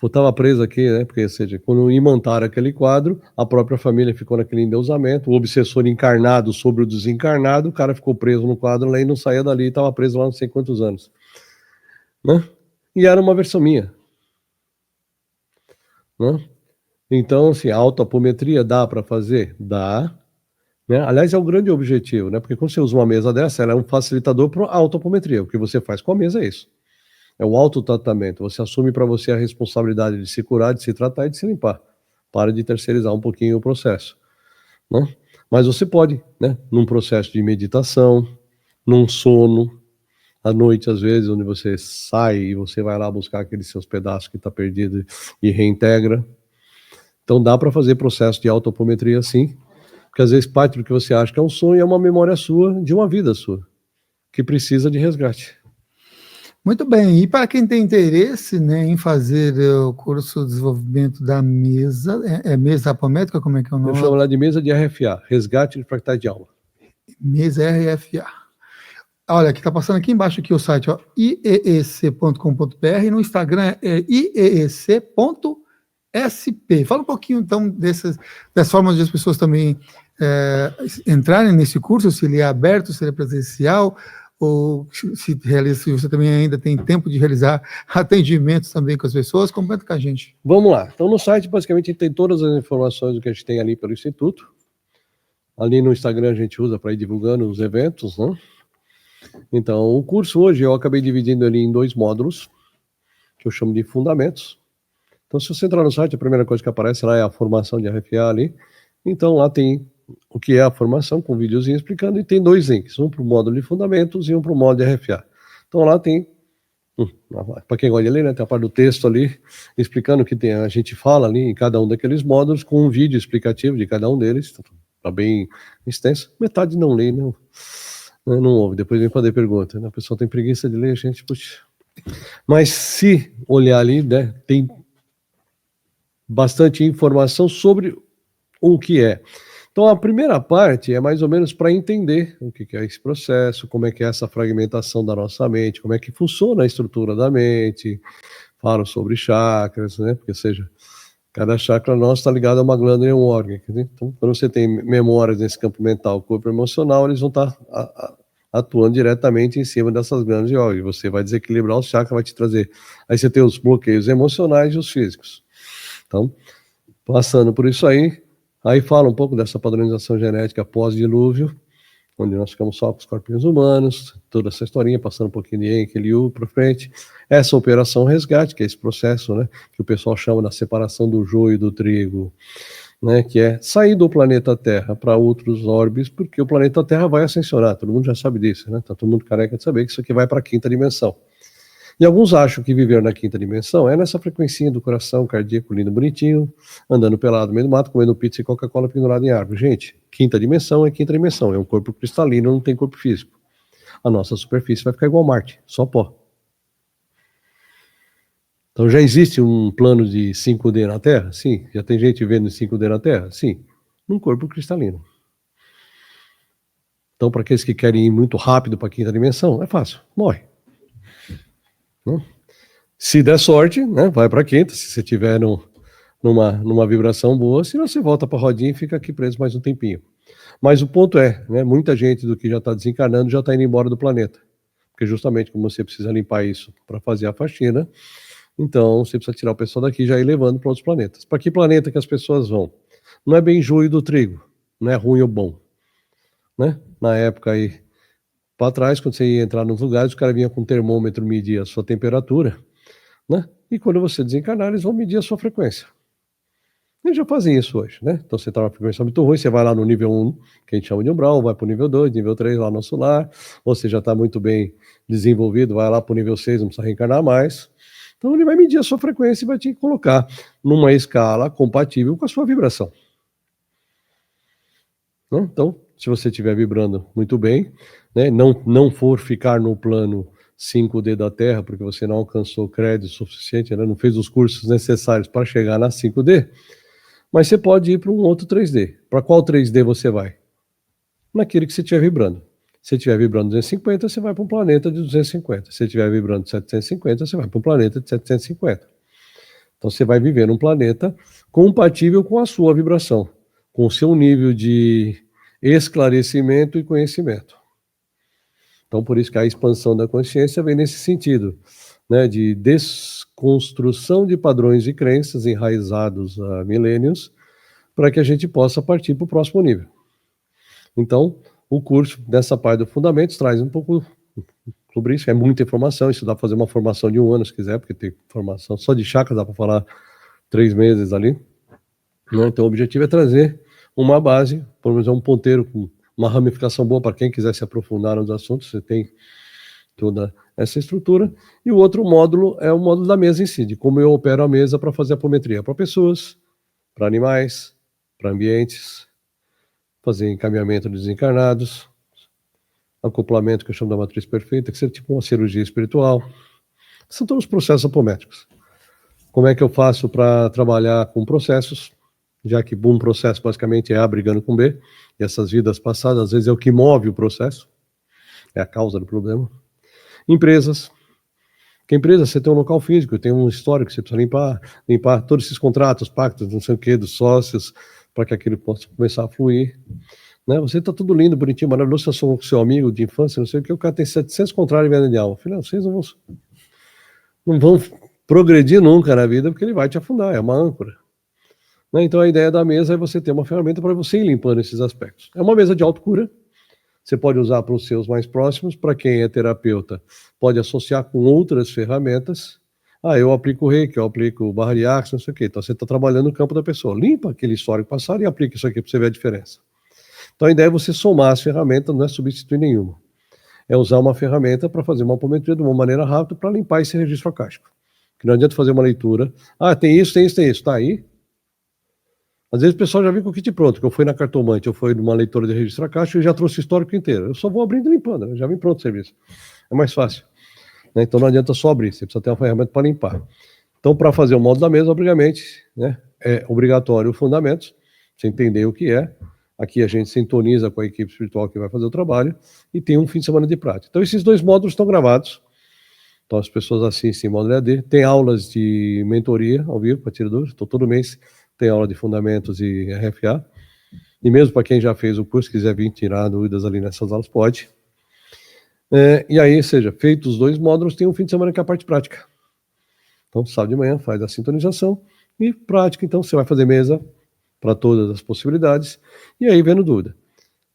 Eu estava preso aqui, né? Porque, ou seja, quando imantaram aquele quadro, a própria família ficou naquele endeusamento, o obsessor encarnado sobre o desencarnado, o cara ficou preso no quadro lá e não saía dali, estava preso lá não sei quantos anos, né? E era uma versão minha, né? Então, assim, a autoapometria dá para fazer? Dá, né? Aliás, é o grande objetivo, né? Porque quando você usa uma mesa dessa, ela é um facilitador para a autoapometria. O que você faz com a mesa é isso. É o autotratamento. Você assume para você a responsabilidade de se curar, de se tratar e de se limpar. Para de terceirizar um pouquinho o processo, né? Mas você pode, né? Num processo de meditação, num sono, à noite, às vezes, onde você sai e você vai lá buscar aqueles seus pedaços que está perdido e reintegra. Então dá para fazer processo de autoapometria sim, porque às vezes parte do que você acha que é um sonho é uma memória sua, de uma vida sua, que precisa de resgate. Muito bem, e para quem tem interesse, né, em fazer o curso de desenvolvimento da mesa, mesa apométrica, como é que é o Eu nome? chamo lá de mesa de RFA, Resgate de Fractais de Alma. Mesa RFA. Olha, que está passando aqui embaixo aqui o site, ó, ieec.com.br, e no Instagram é ieec.sp. Fala um pouquinho, então, das formas de as pessoas também entrarem nesse curso, se ele é aberto, se ele é presencial, ou se você também ainda tem tempo de realizar atendimentos também com as pessoas. Comenta com a gente. Vamos lá. Então, no site, basicamente, a gente tem todas as informações do que a gente tem ali pelo Instituto. Ali no Instagram a gente usa para ir divulgando os eventos, né? Então, o curso hoje eu acabei dividindo ele em 2 módulos, que eu chamo de fundamentos. Então, se você entrar no site, a primeira coisa que aparece lá é a formação de RFA ali. Então, lá tem o que é a formação, com um videozinho explicando, e tem 2 links, um para o módulo de fundamentos e um para o módulo de RFA. Então, lá tem, para quem gosta de ler, né, tem a parte do texto ali, explicando o que tem, a gente fala ali em cada um daqueles módulos, com um vídeo explicativo de cada um deles, está bem extenso. Metade não lê, não ouve, depois vem fazer pergunta, né? A pessoa tem preguiça de ler, a gente, puxa. Mas se olhar ali, né, tem bastante informação sobre o que é. Então, a primeira parte é mais ou menos para entender o que é esse processo, como é que é essa fragmentação da nossa mente, como é que funciona a estrutura da mente, falo sobre chakras, né? Porque, seja, cada chakra nosso está ligado a uma glândula e a um órgão. Então, quando você tem memórias nesse campo mental, corpo emocional, eles vão estar atuando diretamente em cima dessas glândulas e órgãos. Você vai desequilibrar os chakras, vai te trazer. Aí você tem os bloqueios emocionais e os físicos. Então, passando por isso aí fala um pouco dessa padronização genética pós-dilúvio, onde nós ficamos só com os corpinhos humanos, toda essa historinha, passando um pouquinho de Enki, Liu para frente. Essa operação resgate, que é esse processo, né, que o pessoal chama da separação do joio e do trigo, né, que é sair do planeta Terra para outros orbes, porque o planeta Terra vai ascensionar, todo mundo já sabe disso, né? Tá todo mundo careca de saber que isso aqui vai para a 5ª dimensão. E alguns acham que viver na 5ª dimensão é nessa frequencinha do coração cardíaco lindo, bonitinho, andando pelado no meio do mato, comendo pizza e Coca-Cola pendurado em árvore. Gente, 5ª dimensão é 5ª dimensão, é um corpo cristalino, não tem corpo físico. A nossa superfície vai ficar igual a Marte, só pó. Então já existe um plano de 5D na Terra? Sim. Já tem gente vivendo em 5D na Terra? Sim. Num corpo cristalino. Então, para aqueles que querem ir muito rápido para a 5ª dimensão, é fácil, morre. Não? Se der sorte, né, vai para a 5ª, se você tiver numa vibração boa, senão você volta para a rodinha e fica aqui preso mais um tempinho. Mas o ponto é, né, muita gente do que já está desencarnando já está indo embora do planeta, porque justamente como você precisa limpar isso para fazer a faxina, então você precisa tirar o pessoal daqui e já ir levando para outros planetas. Para que planeta que as pessoas vão? Não é bem joio do trigo, não é ruim ou bom, né? Na época aí, para trás, quando você ia entrar nos lugares, os caras vinham com um termômetro medir a sua temperatura, né? E quando você desencarnar, eles vão medir a sua frequência. Eles já fazem isso hoje, né? Então você está numa frequência muito ruim, você vai lá no nível 1, que a gente chama de umbral, vai para o nível 2, nível 3 lá no solar, ou você já está muito bem desenvolvido, vai lá para o nível 6, não precisa reencarnar mais. Então ele vai medir a sua frequência e vai te colocar numa escala compatível com a sua vibração. Né? Então, se você estiver vibrando muito bem, né, não for ficar no plano 5D da Terra, porque você não alcançou crédito suficiente, né, não fez os cursos necessários para chegar na 5D, mas você pode ir para um outro 3D. Para qual 3D você vai? Naquele que você estiver vibrando. Se você estiver vibrando 250, você vai para um planeta de 250. Se você estiver vibrando 750, você vai para um planeta de 750. Então você vai viver num planeta compatível com a sua vibração, com o seu nível de esclarecimento e conhecimento. Então por isso que a expansão da consciência vem nesse sentido, né, de desconstrução de padrões e crenças enraizados há milênios, para que a gente possa partir para o próximo nível. Então, o curso dessa parte do Fundamentos traz um pouco sobre isso, é muita informação, isso dá para fazer uma formação de 1 ano se quiser, porque tem formação só de chakras, dá para falar 3 meses ali. Né? Então o objetivo é trazer uma base, pelo menos um ponteiro com uma ramificação boa para quem quiser se aprofundar nos assuntos, você tem toda essa estrutura. E o outro módulo é o módulo da mesa em si, de como eu opero a mesa para fazer apometria para pessoas, para animais, para ambientes, fazer encaminhamento de desencarnados, acoplamento que eu chamo da matriz perfeita, que seria tipo uma cirurgia espiritual, São todos processos apométricos. Como é que eu faço para trabalhar com processos, já que um processo basicamente é A brigando com B, e essas vidas passadas, às vezes, é o que move o processo, é a causa do problema. Empresas. Porque empresa, você tem um local físico, tem um histórico que você precisa limpar todos esses contratos, pactos, não sei o quê, dos sócios, para que aquilo possa começar a fluir. Né? Você está tudo lindo, bonitinho, maravilhoso, você é seu amigo de infância, não sei o que, o cara tem 700 contratos de venda de alma. Filho, vocês não vão progredir nunca na vida, porque ele vai te afundar, é uma âncora. Né? Então a ideia da mesa é você ter uma ferramenta para você ir limpando esses aspectos. É uma mesa de autocura, você pode usar para os seus mais próximos, para quem é terapeuta, pode associar com outras ferramentas. Eu aplico o reiki, eu aplico barra de axis, não sei o quê. Então você está trabalhando no campo da pessoa. Limpa aquele histórico passado e aplica isso aqui para você ver a diferença. Então a ideia é você somar as ferramentas, não é substituir nenhuma. É usar uma ferramenta para fazer uma apometria de uma maneira rápida para limpar esse registro acástico. Que não adianta fazer uma leitura. Tem isso, tem isso, tem isso. Está aí. Às vezes o pessoal já vem com o kit pronto, que eu fui na cartomante, eu fui numa leitura de registro acástico e já trouxe o histórico inteiro. Eu só vou abrindo e limpando, já vem pronto o serviço. É mais fácil. Né? Então não adianta só abrir, você precisa ter uma ferramenta para limpar. Então, para fazer o modo da mesa, obviamente, né, é obrigatório os fundamentos, você entender o que é. Aqui a gente sintoniza com a equipe espiritual que vai fazer o trabalho e tem um fim de semana de prática. Então, esses 2 módulos estão gravados. Então, as pessoas assistem em módulo EAD. Tem aulas de mentoria ao vivo para tirar dúvidas. Então, todo mês tem aula de fundamentos e RFA. E mesmo para quem já fez o curso, quiser vir tirar dúvidas ali nessas aulas, pode. E aí, seja, feitos os 2 módulos, tem um fim de semana que é a parte prática. Então, sábado de manhã faz a sintonização e prática. Então, você vai fazer mesa para todas as possibilidades e aí vendo dúvida.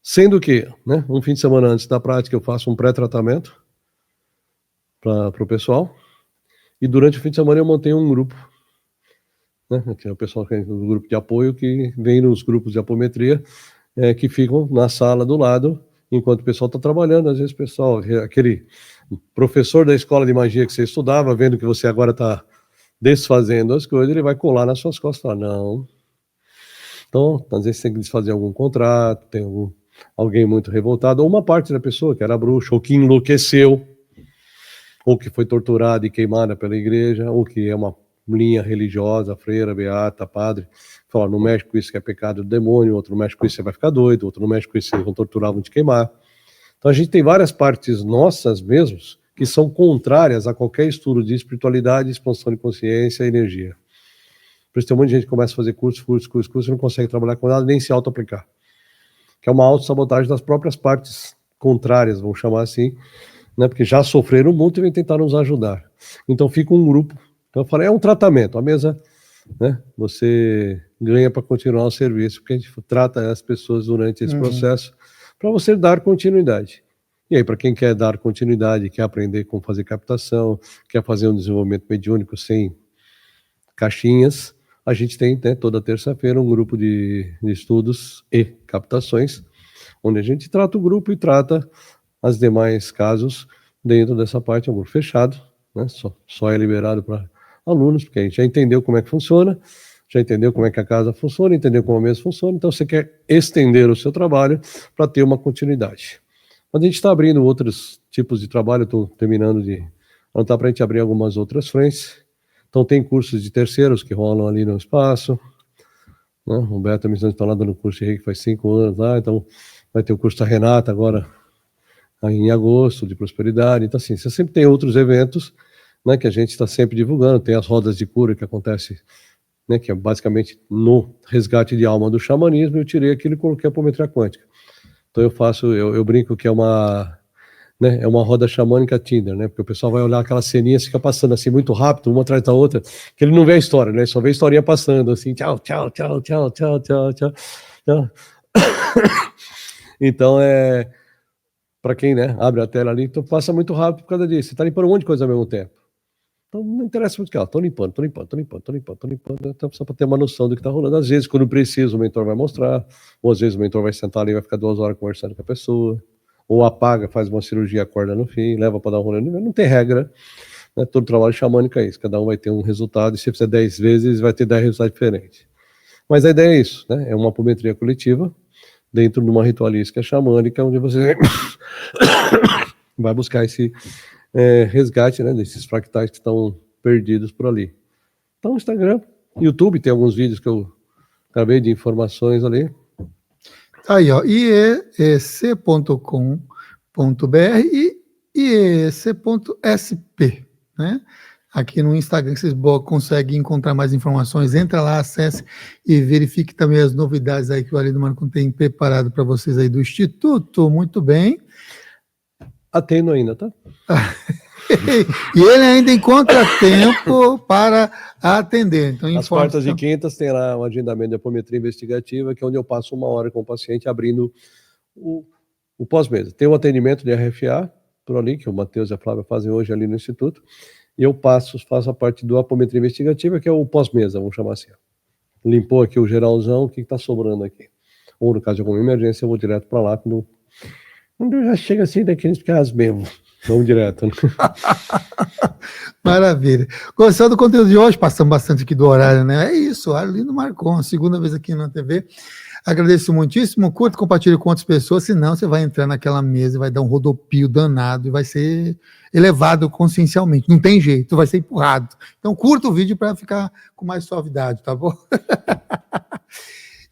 Sendo que, né, um fim de semana antes da prática, eu faço um pré-tratamento para o pessoal e durante o fim de semana eu mantenho um grupo. Né, que é o pessoal do grupo de apoio que vem nos grupos de apometria, que ficam na sala do lado, enquanto o pessoal está trabalhando. Às vezes o pessoal, aquele professor da escola de magia que você estudava, vendo que você agora está desfazendo as coisas, ele vai colar nas suas costas e falar, não. Então, às vezes tem que desfazer algum contrato, tem alguém muito revoltado, ou uma parte da pessoa que era bruxa, ou que enlouqueceu, ou que foi torturada e queimada pela igreja, ou que é uma linha religiosa, freira, beata, padre, fala, não mexe com isso que é pecado do demônio, outro não mexe com isso você vai ficar doido, outro não mexe com isso vocês vão torturar, vão te queimar. Então a gente tem várias partes nossas mesmos que são contrárias a qualquer estudo de espiritualidade, expansão de consciência e energia. Por isso tem um monte de gente que começa a fazer curso e não consegue trabalhar com nada, nem se auto-aplicar. Que é uma autossabotagem das próprias partes contrárias, vamos chamar assim, né, porque já sofreram muito e vem tentar nos ajudar. Então fica um grupo. Então eu falei, é um tratamento, a mesa, né, você ganha para continuar o serviço, porque a gente trata as pessoas durante esse processo para você dar continuidade. E aí, para quem quer dar continuidade, quer aprender como fazer captação, quer fazer um desenvolvimento mediúnico sem caixinhas, a gente tem, né, toda terça-feira um grupo de estudos e captações, onde a gente trata o grupo e trata os demais casos dentro dessa parte, é um grupo fechado, né, só é liberado para alunos, porque a gente já entendeu como é que funciona, já entendeu como é que a casa funciona, entendeu como a mesa funciona, então você quer estender o seu trabalho para ter uma continuidade. Mas a gente está abrindo outros tipos de trabalho, estou terminando de anotar para a gente abrir algumas outras frentes. Então tem cursos de terceiros que rolam ali no espaço, né? O Beto Missão está lá dando curso de Reiki faz 5 anos lá, então vai ter o curso da Renata agora em agosto, de prosperidade. Então assim, você sempre tem outros eventos, né, que a gente está sempre divulgando, tem as rodas de cura que acontece, né, que é basicamente no resgate de alma do xamanismo, eu tirei aquilo e coloquei a apometria quântica. Então eu brinco que é uma, né, é uma roda xamânica Tinder, né, porque o pessoal vai olhar aquela ceninha, fica passando assim muito rápido, uma atrás da outra, que ele não vê a história, né, só vê a historinha passando assim, tchau, tchau, tchau, tchau, tchau, tchau, tchau, tchau. Então para quem, né, abre a tela ali, então passa muito rápido por causa disso, você está limpando um monte de coisa ao mesmo tempo. Então não interessa muito o que ela, estou limpando, então só para ter uma noção do que está rolando. Às vezes, quando precisa, o mentor vai mostrar, ou às vezes o mentor vai sentar ali e vai ficar 2 horas conversando com a pessoa, ou apaga, faz uma cirurgia, acorda no fim, leva para dar um rolê, não tem regra, né? Todo trabalho xamânico é isso, cada um vai ter um resultado, e se você fizer 10 vezes, vai ter 10 resultados diferentes. Mas a ideia é isso, né? É uma apometria coletiva, dentro de uma ritualística xamânica, onde você vai buscar resgate, né, desses fractais que estão perdidos por ali. Então, Instagram, YouTube, tem alguns vídeos que eu acabei de informações ali. Aí, ó, iec.com.br e iec.sp, né? Aqui no Instagram vocês conseguem encontrar mais informações. Entra lá, acesse e verifique também as novidades aí que o Arlindo Marcon tem preparado para vocês aí do Instituto. Muito bem. Atendo ainda, tá? E ele ainda encontra tempo para atender. Então, às quartas e quintas tem lá um agendamento de apometria investigativa, que é onde eu passo 1 hora com o paciente abrindo o pós-mesa. Tem um atendimento de RFA por ali, que o Matheus e a Flávia fazem hoje ali no Instituto, e eu faço a parte do apometria investigativa, que é o pós-mesa, vamos chamar assim. Limpou aqui o geralzão, o que está sobrando aqui? Ou no caso de alguma emergência, eu vou direto para lá, quando já chega assim daqueles casos mesmo. Vamos direto. Né? Maravilha. Gostou do conteúdo de hoje? Passamos bastante aqui do horário, né? É isso, Arlindo Marcon, segunda vez aqui na TV. Agradeço muitíssimo. Curta, compartilhe com outras pessoas, senão você vai entrar naquela mesa e vai dar um rodopio danado e vai ser elevado consciencialmente. Não tem jeito, vai ser empurrado. Então, curta o vídeo para ficar com mais suavidade, tá bom?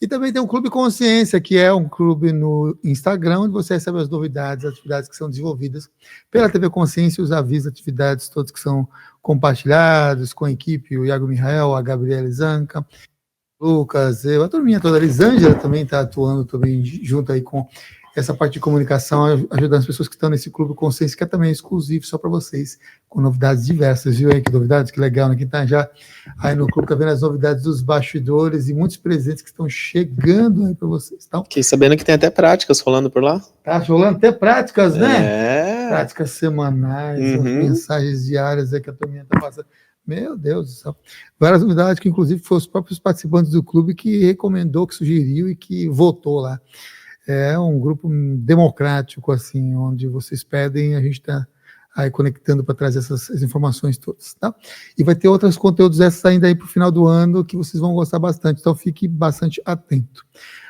E também tem um Clube Consciência, que é um clube no Instagram, onde você recebe as novidades, as atividades que são desenvolvidas pela TV Consciência, os avisos, atividades todos que são compartilhados com a equipe, o Iago Mihael, a Gabriela Zanca, Lucas, a turminha toda, a Elisângela também está atuando também junto aí com essa parte de comunicação, ajudando as pessoas que estão nesse Clube Consciência, que é também exclusivo só para vocês, com novidades diversas, viu aí que novidades, que legal, né? Quem está já aí no clube, tá vendo as novidades dos bastidores e muitos presentes que estão chegando aí para vocês, tá? Fiquei sabendo que tem até práticas rolando por lá. Tá rolando até práticas, né? É. Práticas semanais, mensagens diárias aí que a turminha tá passando. Meu Deus do céu. Várias novidades que, inclusive, foram os próprios participantes do clube que recomendou, que sugeriu e que votou lá. É um grupo democrático, assim, onde vocês pedem, a gente está aí conectando para trazer essas informações todas, tá? E vai ter outros conteúdos essas ainda aí para o final do ano que vocês vão gostar bastante, então fique bastante atento.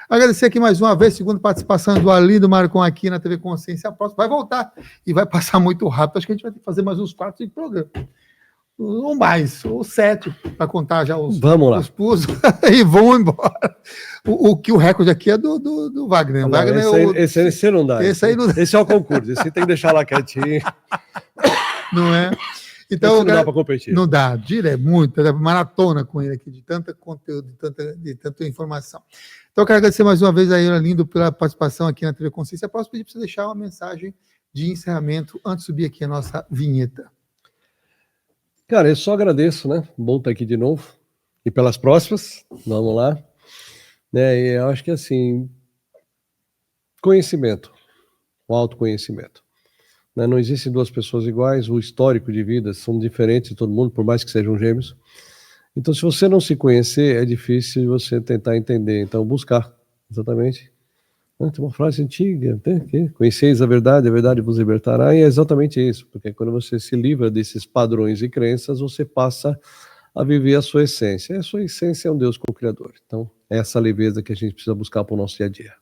Agradecer aqui mais uma vez, segunda participação do Arlindo Marcon aqui na TV Consciência. A próxima vai voltar e vai passar muito rápido. Acho que a gente vai ter que fazer mais uns 4, 5 programas. Ou mais, ou 7, para contar já os pulsos e vão embora. O recorde aqui é do Wagner. Não, Wagner esse não dá. Esse aí não dá. Esse é o concurso, esse tem que deixar lá quietinho. Não é? Então, não dá para competir. Não dá, direto, muito, maratona com ele aqui, de tanta conteúdo, de tanta informação. Então, eu quero agradecer mais uma vez a ele, Arlindo, pela participação aqui na TV Consciência. Eu posso pedir para você deixar uma mensagem de encerramento antes de subir aqui a nossa vinheta. Cara, eu só agradeço, né? Bom estar aqui de novo. E pelas próximas, vamos lá. Né? E eu acho que, assim, conhecimento, o autoconhecimento. Né? Não existem duas pessoas iguais, o histórico de vida são diferentes de todo mundo, por mais que sejam gêmeos. Então, se você não se conhecer, é difícil você tentar entender. Então, buscar, exatamente. Tem uma frase antiga, conheceis a verdade vos libertará, e é exatamente isso, porque quando você se livra desses padrões e crenças, você passa a viver a sua essência. E a sua essência é um Deus co-criador. Então, é essa leveza que a gente precisa buscar para o nosso dia a dia.